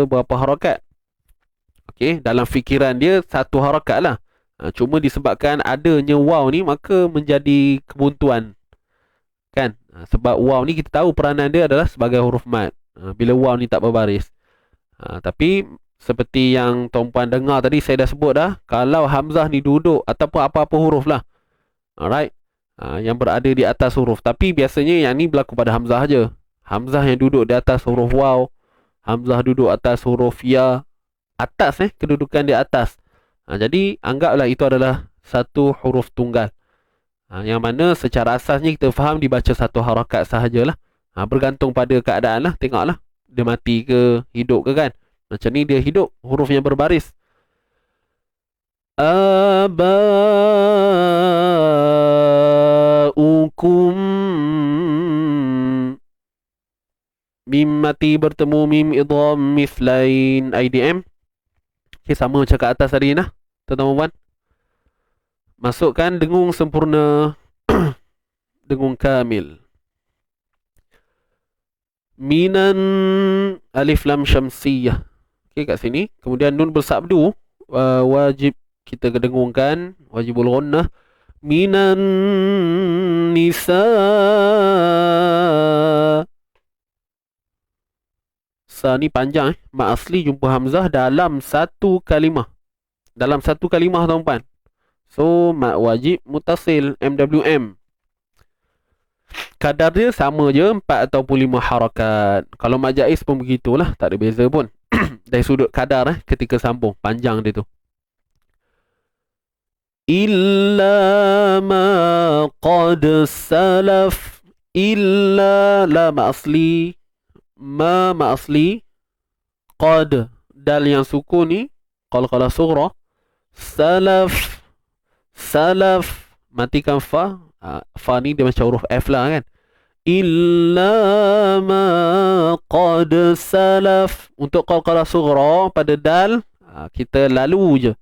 berapa harakat? Okey, dalam fikiran dia satu harakat lah. Cuma disebabkan adanya waw ni, maka menjadi kebuntuan. Kan? Sebab waw ni kita tahu peranan dia adalah sebagai huruf mat. Bila waw ni tak berbaris. Tapi seperti yang tuan-puan dengar tadi, saya dah sebut dah, kalau hamzah ni duduk ataupun apa-apa huruf lah. Alright. Yang berada di atas huruf. Tapi biasanya yang ni berlaku pada hamzah aja. Hamzah yang duduk di atas huruf waw, hamzah duduk atas huruf ya. Atas kedudukan di atas. Jadi anggaplah itu adalah satu huruf tunggal. Yang mana secara asasnya kita faham dibaca satu harakat sahajalah. Bergantung pada keadaan lah. Tengoklah dia mati ke hidup ke kan. Macam ni dia hidup, huruf yang berbaris. Abaukum. Mim mati bertemu mim idgham mithlain IDM. Okay, sama macam kat atas tadi nah. Tuan-tuan, masukkan dengung sempurna. Dengung kamil. Minan alif lam syamsiyah. Okey, kat sini. Kemudian nun bersabdu, wajib kita dengungkan, wajibul ghunnah. Minan nisa. Sa ni panjang mat asli jumpa hamzah dalam satu kalimah. Dalam satu kalimah, tuan-puan. So mat wajib mutasil, MWM. Kadar dia sama je 4 ataupun 5 harakat. Kalau mat jaiz pun begitulah, tak ada beza pun. Dari sudut kadar ketika sambung panjang dia tu. Illa ma qad salaf. Illa la mat asli, ma asli, qad dal yang sukun ni qalqalah sughra, salaf matikan fa. Fa ni dia macam huruf F lah kan. Illa ma qad salaf. Untuk qalqalah sughra pada dal, kita lalu je.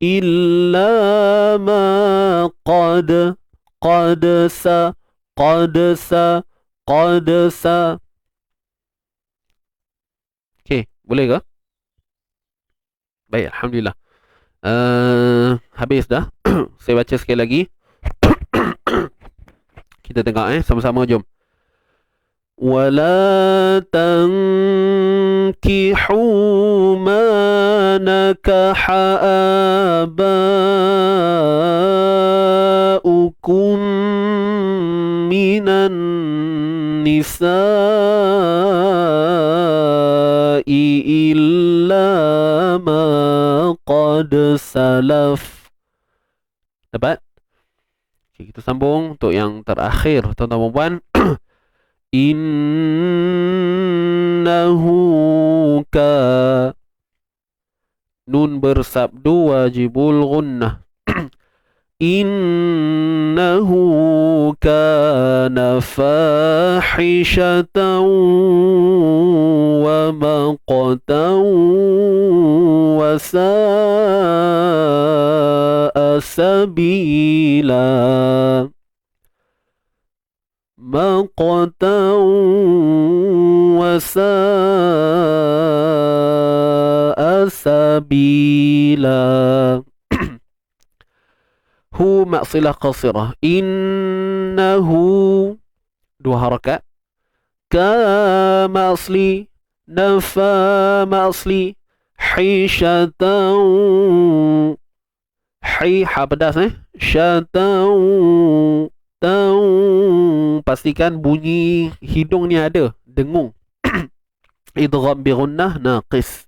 Illa ma qad sa. Okey, boleh ke? Baik, alhamdulillah. Habis dah. Saya baca sekali lagi. Kita tengok sama-sama, jom. Wala tankihu ma nakaha abaukum minan nisa'i illa ma qad salaf. Dapat? Okay, kita sambung untuk yang terakhir, tuan-tuan dan puan. Innahu ka. Nun bersabdu wajibul ghunnah. Innahu kana fahishatan wa maqtan wa sa'a sabila. Maqtan wa sa'a sabila. Hu maksilah qasirah. Innahu 2 harakat. Ka masli, nafa masli, hishatan, hi ha pedas syatan, tau. Pastikan bunyi hidung ni ada, dengung. Idgham bi ghunnah naqis,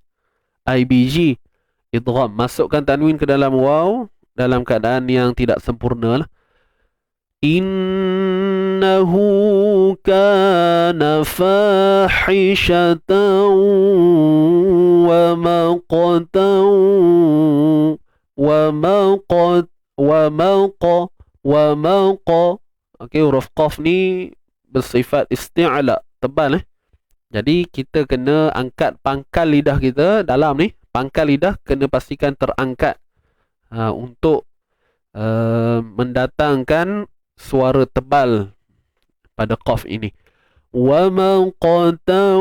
IBG idgham, masukkan tanwin ke dalam waw dalam keadaan yang tidak sempurna lah. Innahu kana fahishatan wa maqtan wa maqa. Okey, huruf qaf ni bersifat isti'la, tebal Jadi kita kena angkat pangkal lidah kita dalam ni. Pangkal lidah kena pastikan terangkat untuk mendatangkan suara tebal pada qaf ini. Wa maqtan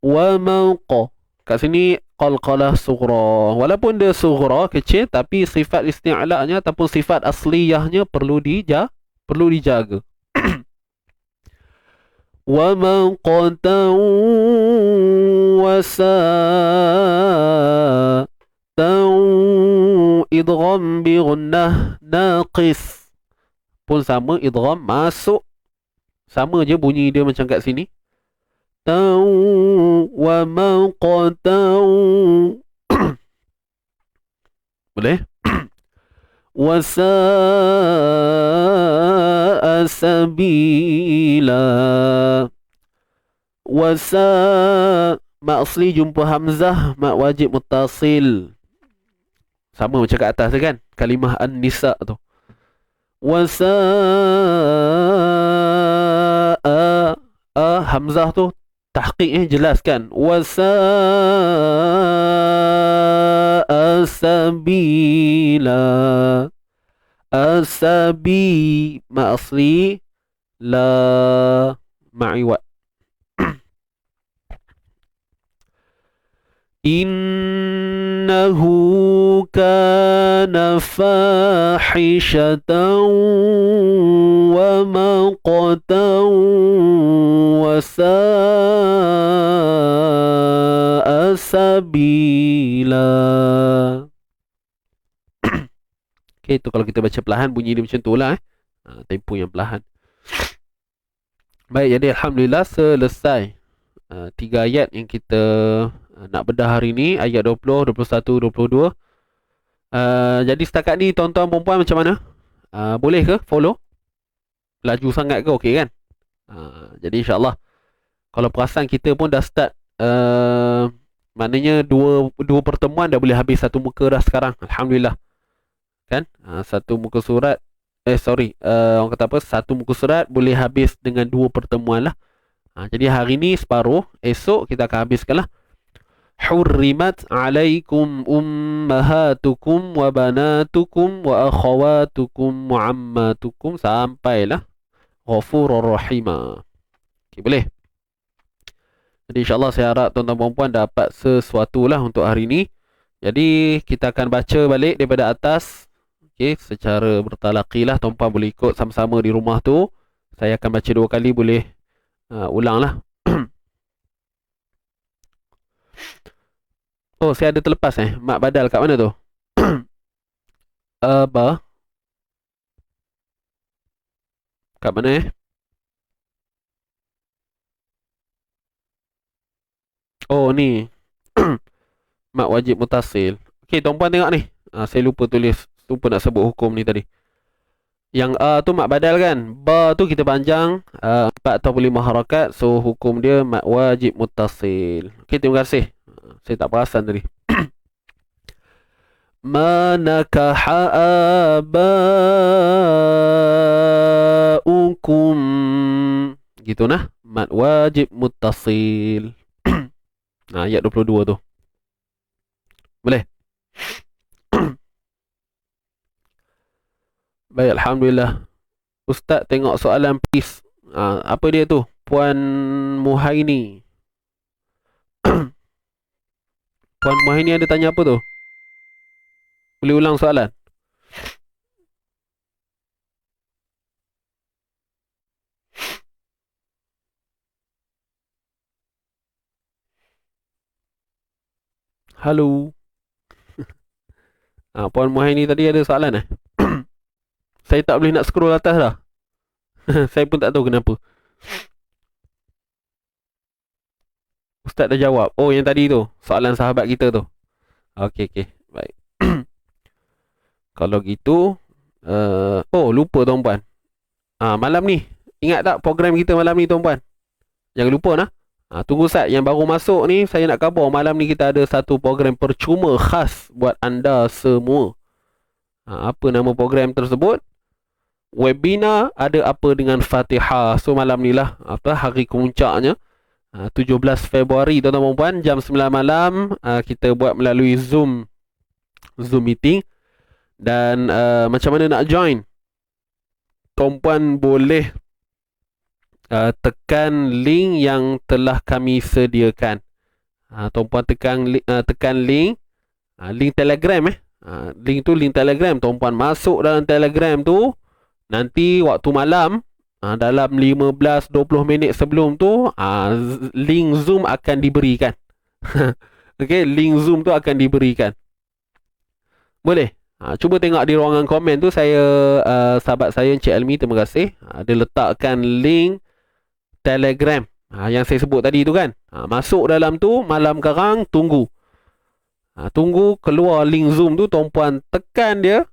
wa maqa. Kat sini qalqalah sughra. Walaupun dia sughra kecil, tapi sifat isti'la'nya ataupun sifat asliyahnya perlu dijaga. Wa maqtan wa sa'a. Idgham bi ghunnah naqis pun sama, idgham masuk, sama je bunyi dia macam kat sini. Tau wa maqtau. Boleh? Wa sa'a sabila. Wa sa'a mak asli jumpa hamzah, mak wajib mutasil. Sama macam kat atas kan, kalimah an-nisa tu. Wa sa'a, hamzah tu tahqiq jelas kan. Wa sa'a sabila. Asabi mak asli la ma'iwat. Innahu kana fahishatan wa maqtan wa sa'a sabila. Okay, itu kalau kita baca perlahan bunyi dia macam tu lah tempo yang perlahan. Baik, jadi Alhamdulillah selesai 3 ayat yang kita nak bedah hari ni, ayat 20, 21, 22. Jadi setakat ni tuan-tuan perempuan macam mana? Boleh ke follow? Laju sangat ke okey kan? Jadi insyaAllah kalau perasan kita pun dah start maknanya dua pertemuan dah boleh habis satu muka dah sekarang. Alhamdulillah. Kan? Satu muka surat orang kata apa? Satu muka surat boleh habis dengan 2 pertemuan lah. Jadi hari ni separuh, esok kita akan habiskan lah. Hurrimat alaikum ummahatukum wa banatukum wa akhawatukum wa ammatukum sampailah Ghafurur Rahimah. Okay, boleh? Jadi insyaAllah saya harap tuan-tuan perempuan dapat sesuatu lah untuk hari ni. Jadi kita akan baca balik daripada atas. Okay, secara bertalaqi lah. Tuan-tuan boleh ikut sama-sama di rumah tu. Saya akan baca 2 kali, boleh ulang lah. Oh, saya ada terlepas mak badal kat mana tu? Apa? Kat mana Oh, ni. Mak wajib mutasil. Okey, tuan-puan tengok ni. Saya lupa tulis. Lupa nak sebut hukum ni tadi. Yang A tu mak badal kan? Ba tu kita panjang 4 atau 5 harakat. So, hukum dia mak wajib mutasil. Okey, terima kasih. Saya tak perasan tadi. Manakaha abaukum. Gitu nah. Mat wajib muttasil. Ayat 22 tu. Boleh? Baik, Alhamdulillah. Ustaz tengok soalan please. Apa dia tu? Puan Muhaini. Puan Muhaini ada tanya apa tu? Boleh ulang soalan? Halo. Puan Muhaini tadi ada soalan Saya tak boleh nak scroll atas dah. Saya pun tak tahu kenapa. Ustaz dah jawab. Oh, yang tadi tu. Soalan sahabat kita tu. Okey. Baik. Kalau gitu. Lupa tuan-puan. Malam ni. Ingat tak program kita malam ni tuan-puan? Jangan lupa nah. Tunggu Ustaz. Yang baru masuk ni, saya nak khabar. Malam ni kita ada satu program percuma khas buat anda semua. Apa nama program tersebut? Webinar ada apa dengan Fatihah. So malam ni lah. Hari kemuncaknya. 17 Februari tuan-tuan perempuan, jam 9 malam kita buat melalui Zoom meeting. Dan macam mana nak join? Tuan-puan boleh tekan link yang telah kami sediakan. Tuan-puan tekan link Telegram link tu link Telegram. Tuan-puan masuk dalam Telegram tu, nanti waktu malam dalam 15-20 minit sebelum tu link Zoom akan diberikan. Okey, link Zoom tu akan diberikan. Boleh? Cuba tengok di ruangan komen tu. Saya sahabat saya Encik Elmi, terima kasih, dia letakkan link Telegram yang saya sebut tadi tu kan. Masuk dalam tu, malam karang tunggu. Tunggu keluar link Zoom tu, tuan-puan tekan dia.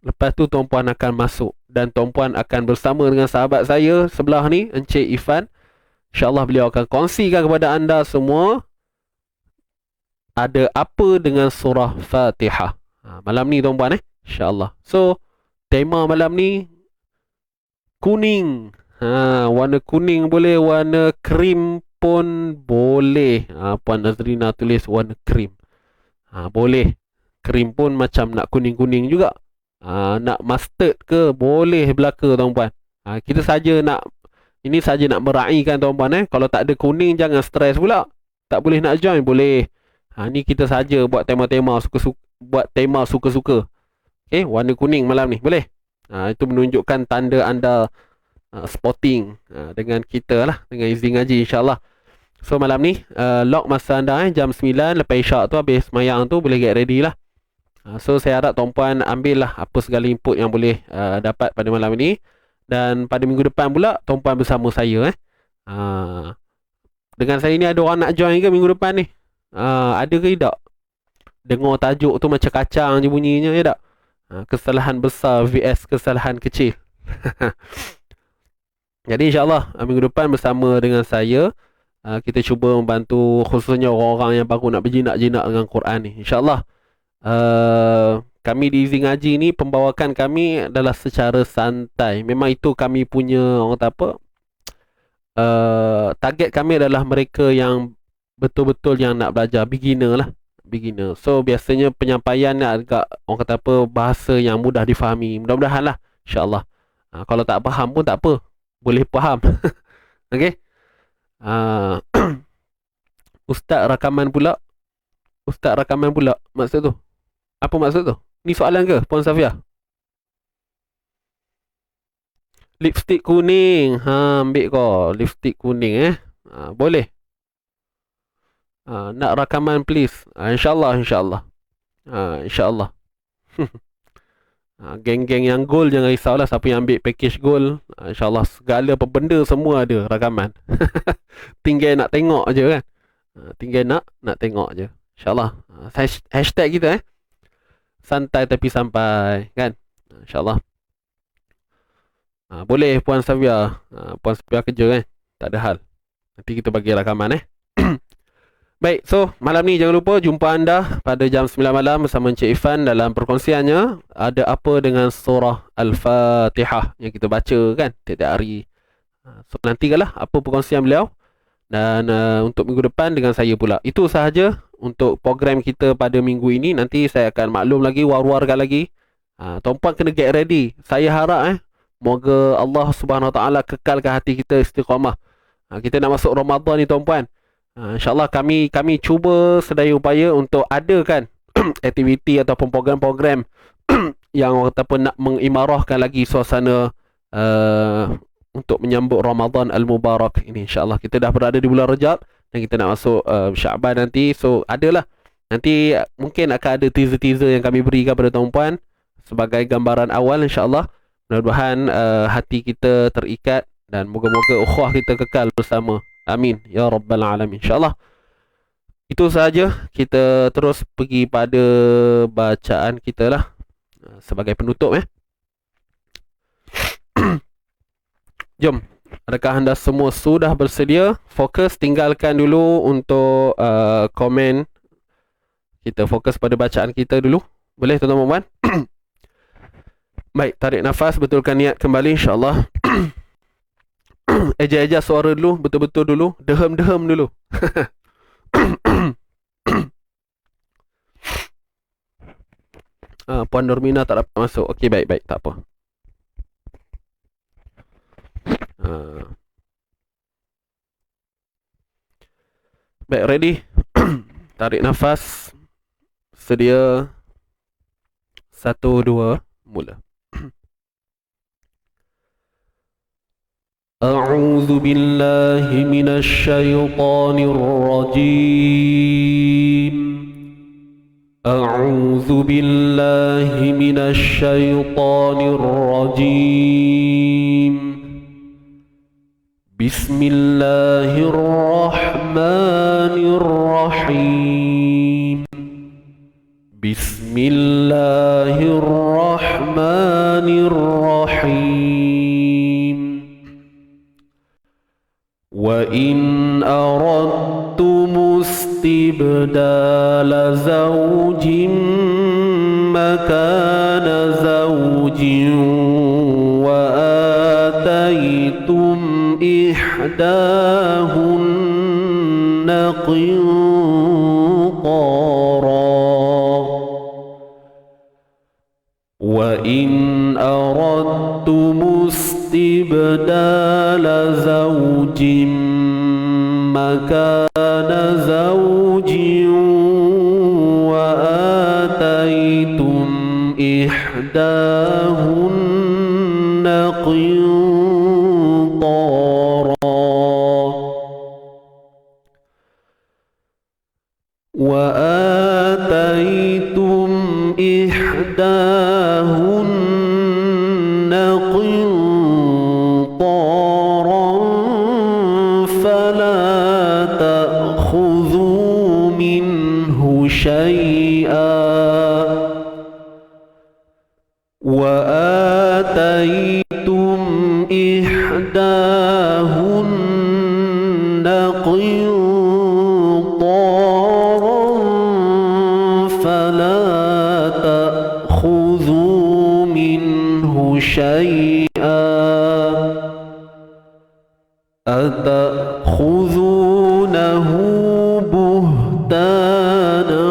Lepas tu tuan-puan akan masuk. Dan tuan-puan akan bersama dengan sahabat saya sebelah ni, Encik Ifan. InsyaAllah beliau akan kongsikan kepada anda semua ada apa dengan surah Fatihah. Malam ni tuan-puan InsyaAllah. So, tema malam ni kuning. Warna kuning boleh, warna krim pun boleh. Puan Nazrina tulis warna krim. Boleh. Krim pun macam nak kuning-kuning juga. Nak mustard ke boleh belaka tuan-puan. Kita saja nak, ini saja nak meraihkan tuan-puan Kalau tak ada kuning jangan stres pula. Tak boleh nak join boleh. Ni kita saja buat tema-tema suka-suka, buat tema suka-suka. Okey, warna kuning malam ni. Boleh? Itu menunjukkan tanda anda spotting dengan kita lah, dengan izin ngaji insya-Allah. So malam ni lock masa anda jam 9 lepas isyak tu, habis semayang tu boleh get ready lah. So saya harap tuan-puan ambil lah apa segala input yang boleh dapat pada malam ini. Dan pada minggu depan pula tuan-puan bersama saya dengan saya ni ada orang nak join ke minggu depan ni? Ada ke tidak? Dengar tajuk tu macam kacang je bunyinya, ya tak? Kesalahan besar vs kesalahan kecil. Jadi insyaAllah minggu depan bersama dengan saya kita cuba membantu khususnya orang-orang yang baru nak berjinak-jinak dengan Quran ni. InsyaAllah kami di Izin Ngaji ni, pembawakan kami adalah secara santai. Memang itu kami punya, orang kata apa, target kami adalah mereka yang betul-betul yang nak belajar, beginner lah, beginner. So biasanya penyampaian ni agak, orang kata apa, bahasa yang mudah difahami. Mudah-mudahan lah insyaAllah. Kalau tak faham pun tak apa, boleh faham. Okey. Ustaz rakaman pula. Ustaz rakaman pula maksud tu. Apa maksud tu? Ni soalan ke Puan Safia? Lipstick kuning. Ambil kau lipstick kuning boleh. Nak rakaman please. InsyaAllah, insyaAllah. InsyaAllah. Geng-geng yang gold jangan risaulah, siapa yang ambil package gold, InsyaAllah segala apa benda semua ada rakaman. Tinggal nak tengok je kan. Tinggal nak tengok je. InsyaAllah. Hashtag kita santai tapi sampai kan. InsyaAllah. Boleh Puan Safia. Puan Safia kerja kan. Tak ada hal. Nanti kita bagi rakaman Baik, so malam ni jangan lupa jumpa anda pada jam 9 malam bersama Encik Ifan dalam perkongsiannya. Ada apa dengan surah Al-Fatihah yang kita baca kan tiap-tiap hari. So nantikanlah apa perkongsian beliau. Dan untuk minggu depan dengan saya pula. Itu sahaja untuk program kita pada minggu ini. Nanti saya akan maklum lagi, war-warkan lagi. Tuan-puan kena get ready. Saya harap moga Allah Subhanahu Wa Taala kekalkan hati kita istiqamah. Kita nak masuk Ramadan ni tuan-puan. InsyaAllah kami cuba sedaya upaya untuk adakan aktiviti ataupun program-program yang ataupun nak mengimarahkan lagi suasana untuk menyambut Ramadan Al-Mubarak ini. InsyaAllah kita dah berada di bulan Rajab dan kita nak masuk Syaban nanti. So adalah nanti mungkin akan ada teaser-teaser yang kami berikan pada tuan-puan sebagai gambaran awal insyaAllah. Mudah-mudahan hati kita terikat dan moga-moga ukhuwah kita kekal bersama. Amin ya rabbal alamin. InsyaAllah itu sahaja. Kita terus pergi pada bacaan kita lah sebagai penutup Jom. Adakah anda semua sudah bersedia? Fokus, tinggalkan dulu untuk komen. Kita fokus pada bacaan kita dulu. Boleh tuan-tuan? Baik, tarik nafas, betulkan niat kembali insyaAllah. Eja-eja suara dulu, betul-betul dulu. Dehem-dehem dulu. Puan Nurmina tak dapat masuk. Okey, baik-baik, tak apa. Baik, ready? Tarik nafas. Sedia. 1, 2, mula. أعوذ بالله من الشيطان الرجيم أعوذ بالله من الشيطان الرجيم بسم الله الرحمن الرحيم بسم الله الرحمن الرحيم وإن أردتم استبدال زوج مكان زوج وآتيتم إحداهن قنطارا وإن أردتم استبدال زوج مكان زوج قنطارا وآتيتم إحداهن قنطارا فلا تأخذوا منه شيئا وآتيتم إحداهن قنطارا فلا تأخذوا منه شيئا أتأخذونه بهتانا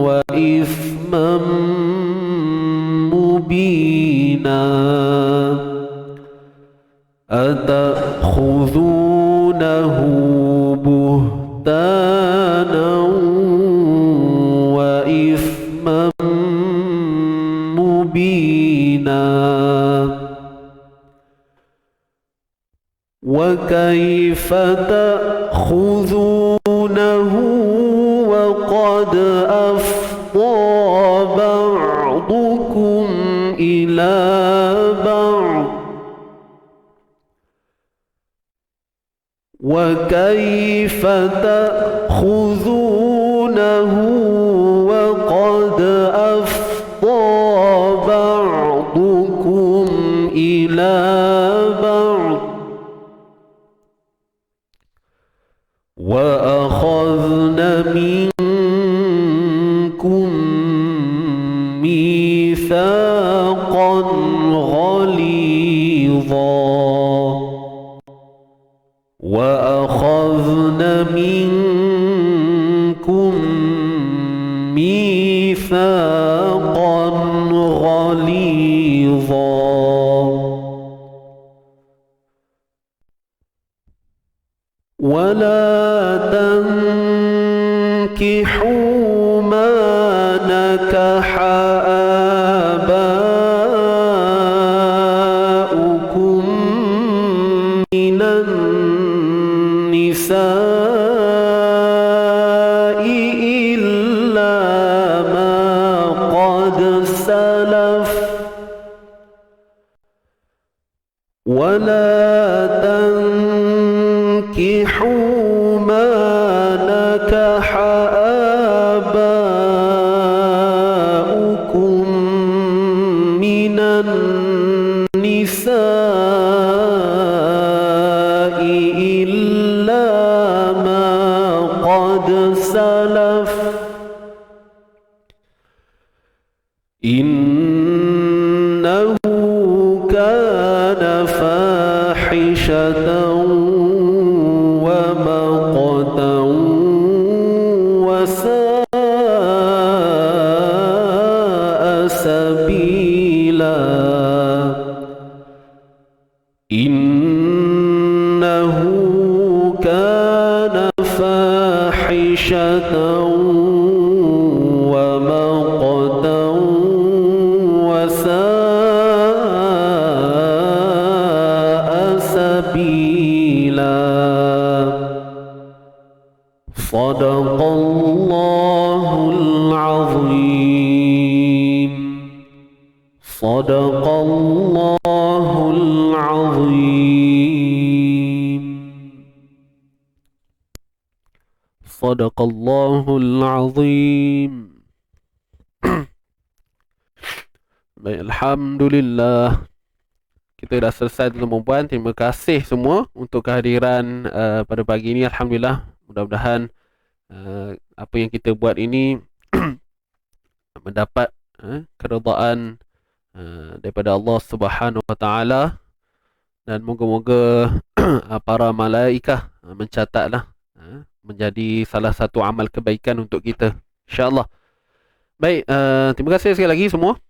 وإثما مبينا أتأخذونه بهتانا وإثما مبينا وكيف تأخذونه وقد أفضى بعضكم إلى بعض وكيف تأخذونه وقد أفضى بعضكم إلى بعض وأخذن منكم ميثاقا غليظا وأخذن منكم ميثاقا غليظا ولا تنكحوا ما نكح آباؤكم من النساء إلا ما قد سلف ولا تنكحوا ما نكح آباؤكم من النساء إلا ما قد سلف إنه كان فاحشة ومقتا وساء سبيلا إنه كان فاحشة ومقتا وساء سبيلا صدق الله العظيم صدق الله العظيم صدق الله العظيم. Baik, Alhamdulillah. Kita dah selesai tuan-tuan. Terima kasih semua untuk kehadiran pada pagi ini. Alhamdulillah. Mudah-mudahan apa yang kita buat ini mendapat keredaan daripada Allah Subhanahu Wa Taala, dan moga-moga para malaikat mencatatlah menjadi salah satu amal kebaikan untuk kita, insya-Allah. Baik, terima kasih sekali lagi semua.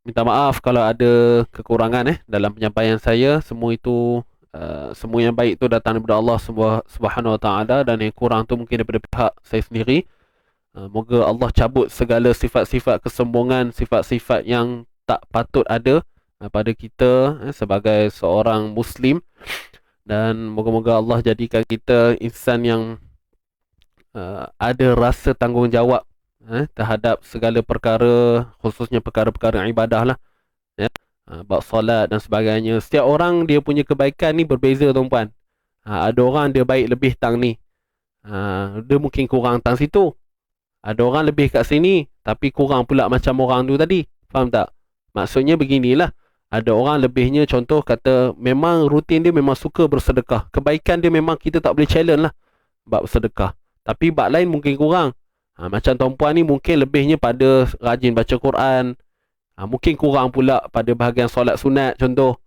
Minta maaf kalau ada kekurangan dalam penyampaian saya. Semua itu semua yang baik itu datang daripada Allah Subhanahu Wa Taala, dan yang kurang tu mungkin daripada pihak saya sendiri. Moga Allah cabut segala sifat-sifat kesombongan, sifat-sifat yang tak patut ada pada kita sebagai seorang Muslim. Dan moga-moga Allah jadikan kita insan yang ada rasa tanggungjawab terhadap segala perkara, khususnya perkara-perkara ibadah lah, ya. Bab solat dan sebagainya. Setiap orang dia punya kebaikan ni berbeza, tuan-puan. Ada orang dia baik lebih tang ni, dia mungkin kurang tang situ. Ada orang lebih kat sini tapi kurang pula macam orang tu tadi. Faham tak? Maksudnya beginilah. Ada orang lebihnya, contoh kata memang rutin dia memang suka bersedekah. Kebaikan dia memang kita tak boleh challenge lah bab sedekah. Tapi bab lain mungkin kurang. Macam tuan-puan ni mungkin lebihnya pada rajin baca Quran. Mungkin kurang pula pada bahagian solat sunat, contoh.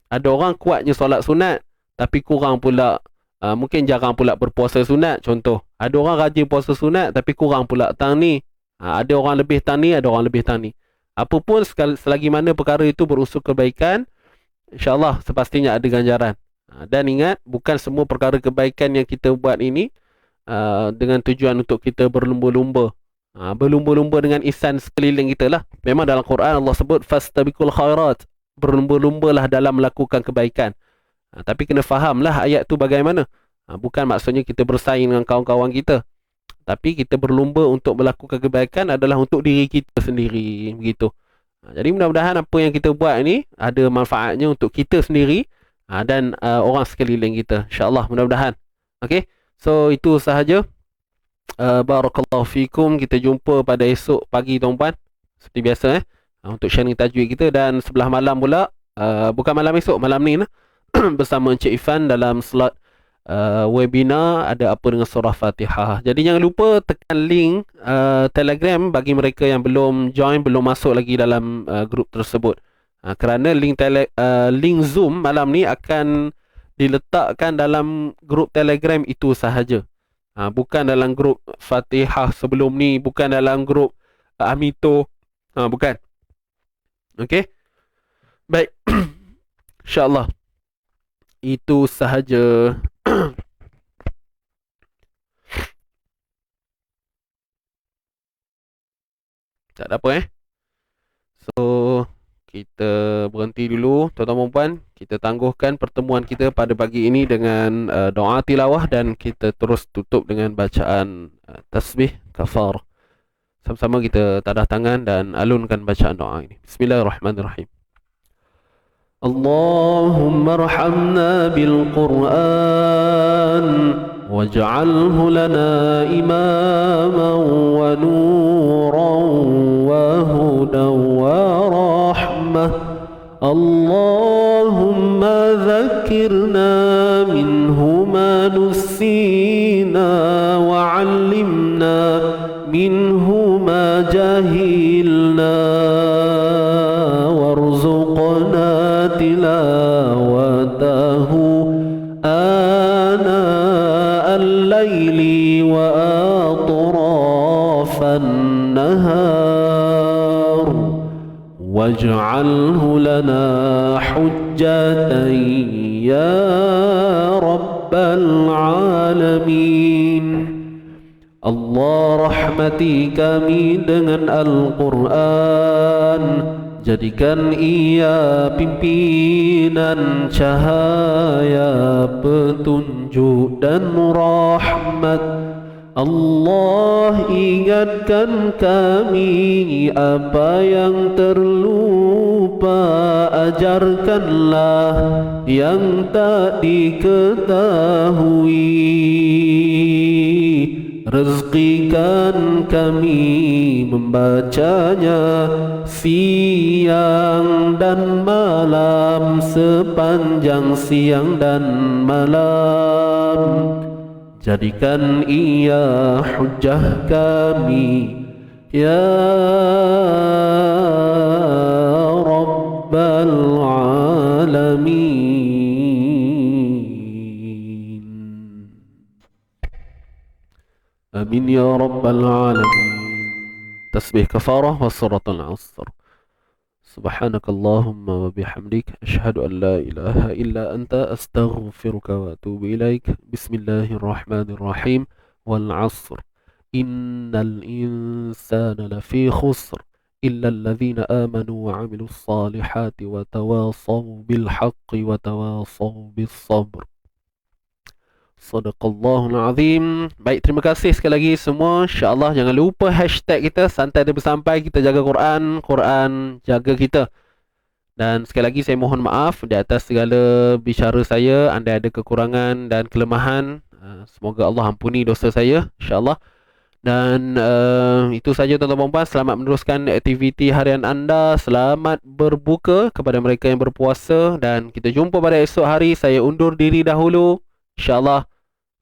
Ada orang kuatnya solat sunat tapi kurang pula, mungkin jarang pula berpuasa sunat, contoh. Ada orang rajin puasa sunat tapi kurang pula tang ni. Ada orang lebih tang ni, ada orang lebih tang ni. Apapun selagi mana perkara itu berunsur kebaikan, insya-Allah sepastinya ada ganjaran. Dan ingat, bukan semua perkara kebaikan yang kita buat ini dengan tujuan untuk kita berlumba-lumba. Berlumba-lumba dengan ihsan sekeliling kita lah. Memang dalam Quran Allah sebut fastabiqul khairat, berlumba-lumbalah dalam melakukan kebaikan. Tapi kena fahamlah ayat tu bagaimana. Bukan maksudnya kita bersaing dengan kawan-kawan kita, tapi kita berlumba untuk melakukan kebaikan adalah untuk diri kita sendiri, begitu. Jadi mudah-mudahan apa yang kita buat ni ada manfaatnya untuk kita sendiri dan orang sekeliling kita, insya-Allah, mudah-mudahan. Okey, so itu sahaja. Barakallahu fikum. Kita jumpa pada esok pagi, tuan-puan, seperti biasa untuk sharing tajwid kita. Dan sebelah malam pula, bukan malam esok, malam ni lah, bersama Encik Ifan dalam slot webinar ada apa dengan surah Fatihah. Jadi jangan lupa tekan link Telegram bagi mereka yang belum join, belum masuk lagi dalam grup tersebut. Kerana link Zoom malam ni akan diletakkan dalam grup Telegram itu sahaja. Bukan dalam grup Fatihah sebelum ni, bukan dalam grup Amito, bukan. Okey. Baik. InsyaAllah itu sahaja. Tak ada apa So kita berhenti dulu, tuan-tuan dan puan. Kita tangguhkan pertemuan kita pada pagi ini dengan doa tilawah, dan kita terus tutup dengan bacaan tasbih kafar. Sama-sama kita tadah tangan dan alunkan bacaan doa ini. Bismillahirrahmanirrahim. Allahumma arhamna bil Qur'an waj'alhu lana imaman wa nuran wa hudan wa rahmah. Allahumma dhakkirna minhu ma nusina wa 'allimna minhu ma jahilna warzuqna tilawatahu ana al-laili wa atrafan nahar waj'alhu lana hujjatan ya rabbal alamin. Allah, rahmati kami dengan Al-Quran, jadikan ia pimpinan cahaya, petunjuk dan rahmat. Allah, ingatkan kami apa yang terlupa, ajarkanlah yang tak diketahui. Rezekikan kami membacanya siang dan malam, sepanjang siang dan malam. Jadikan ia hujjah kami ya Rabbal Alamin. Amin ya Rabbal Alamin. Tasbih kafarah wa suratul asr. Subhanakallahumma wa bihamdik, asyhadu an la ilaha illa anta, astaghfiruka wa atubu ilaik. Bismillahirrahmanirrahim. Wal asr, innal insana lafi khusr إلا الذين آمنوا وعملوا الصالحات وتواصوا بالحق وتواصوا بالصبر. Sadaqallahul Azim. Baik, terima kasih sekali lagi semua. InsyaAllah jangan lupa hashtag kita Santai dan Bersampai. Kita jaga Quran, Quran jaga kita. Dan sekali lagi saya mohon maaf di atas segala bicara saya. Anda ada kekurangan dan kelemahan, semoga Allah ampuni dosa saya, insyaAllah. Dan itu saja tuan-tuan dan puan. Selamat meneruskan aktiviti harian anda. Selamat berbuka kepada mereka yang berpuasa. Dan kita jumpa pada esok hari. Saya undur diri dahulu, InsyaAllah.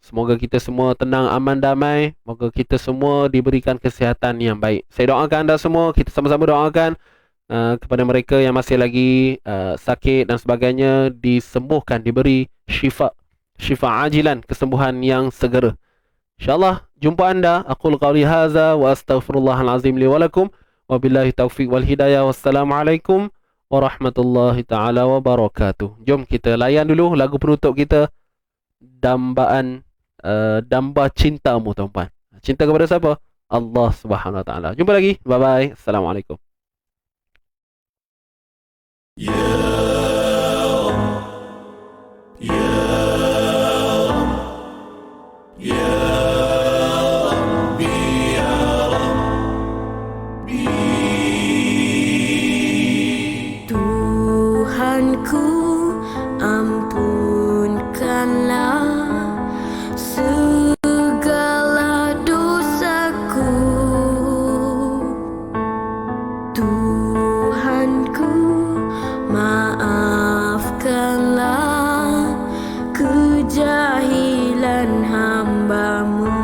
Semoga kita semua tenang, aman, damai. Semoga kita semua diberikan kesihatan yang baik. Saya doakan anda semua. Kita sama-sama doakan kepada mereka yang masih lagi sakit dan sebagainya, disembuhkan, diberi syifa ajilan, kesembuhan yang segera. InsyaAllah jumpa anda. Aqul qawli hadza wa astaghfirullahal azim li wa lakum. Wabillahi taufiq wal hidayah. Wassalamualaikum warahmatullahi taala wabarakatuh. Jom kita layan dulu lagu penutup kita, dambaan damba cintamu, tuan-puan. Cinta kepada siapa? Allah Subhanahu wa taala. Jumpa lagi. Bye bye. Assalamualaikum. Tuhanku, ampunkanlah segala dosaku. Tuhanku, maafkanlah kejahilan hamba-Mu.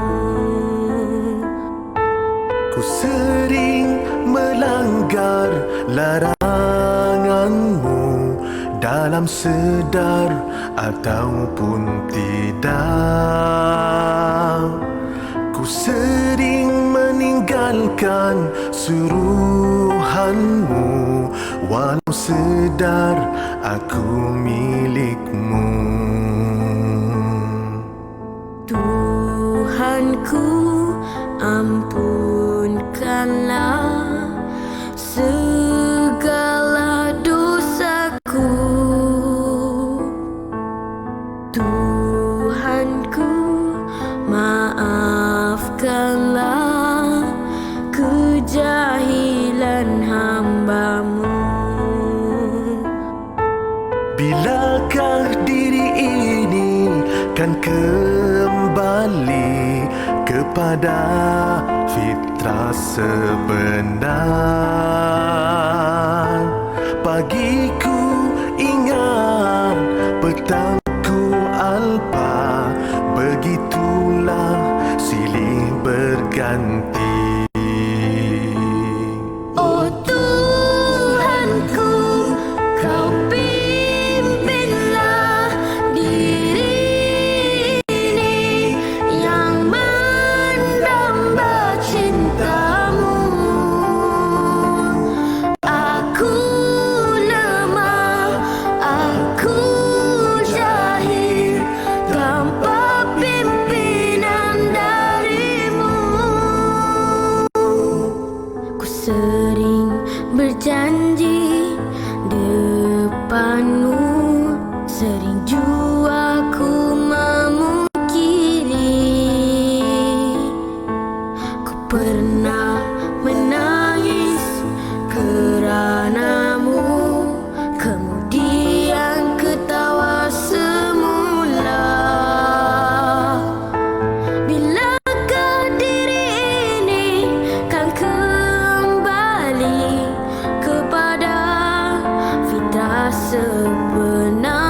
Ku sering melanggar larangan-Mu, dalam sedar ataupun tidak. Ku sering meninggalkan suruhan-Mu, walau sedar aku milik-Mu. Tuhanku, ampunkanlah segala dosaku. Tuhanku, maafkanlah kejahilan hamba-Mu. Bilakah diri ini kan kembali kepada fitrah sebenar? Pagiku ingat, petangku alpa, begitulah silih berganti. Oh Tuhanku, Kau pimpinlah diri ini yang mendamba cinta-Mu. Aku lemah, aku jahil, tanpa pimpinan dari-Mu. Ku sering berjanji depan-Mu, sering jua ku memungkiri. Ku pernah menangis kerana-Mu, kemudian ketawa semula. Bilakah diri ini kan kembali kepada fitrah sebenar?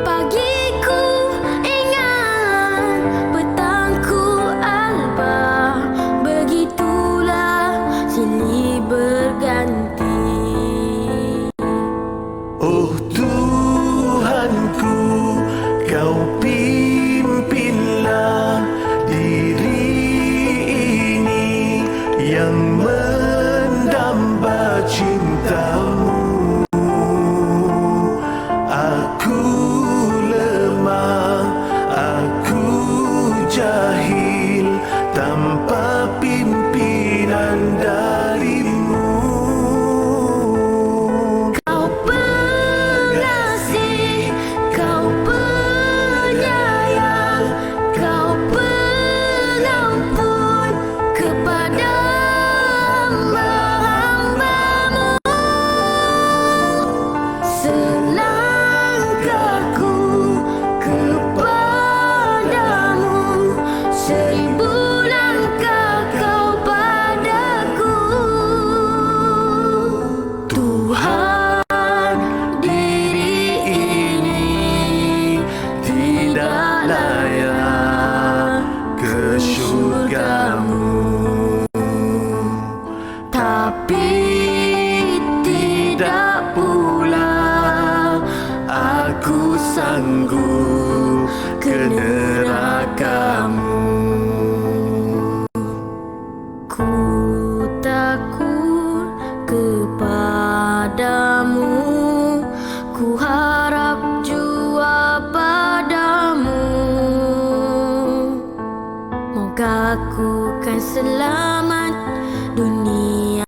Pagiku ingat, petangku alpa, begitulah silih berganti. Oh Tuhanku, Kau pimpinlah diri ini yang mendamba cinta-Mu. sanggup ke nerakamu. Ku takut kepadamu, ku harap jua padamu. Moga ku kan selamat dunia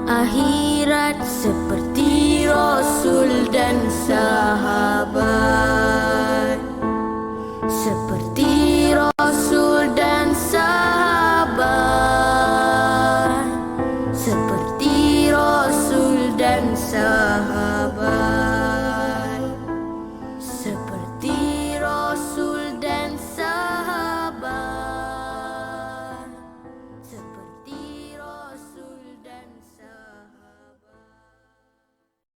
akhirat seperti Rasul dan sahabat. Seperti Rasul dan sahabat. Seperti Rasul dan sahabat.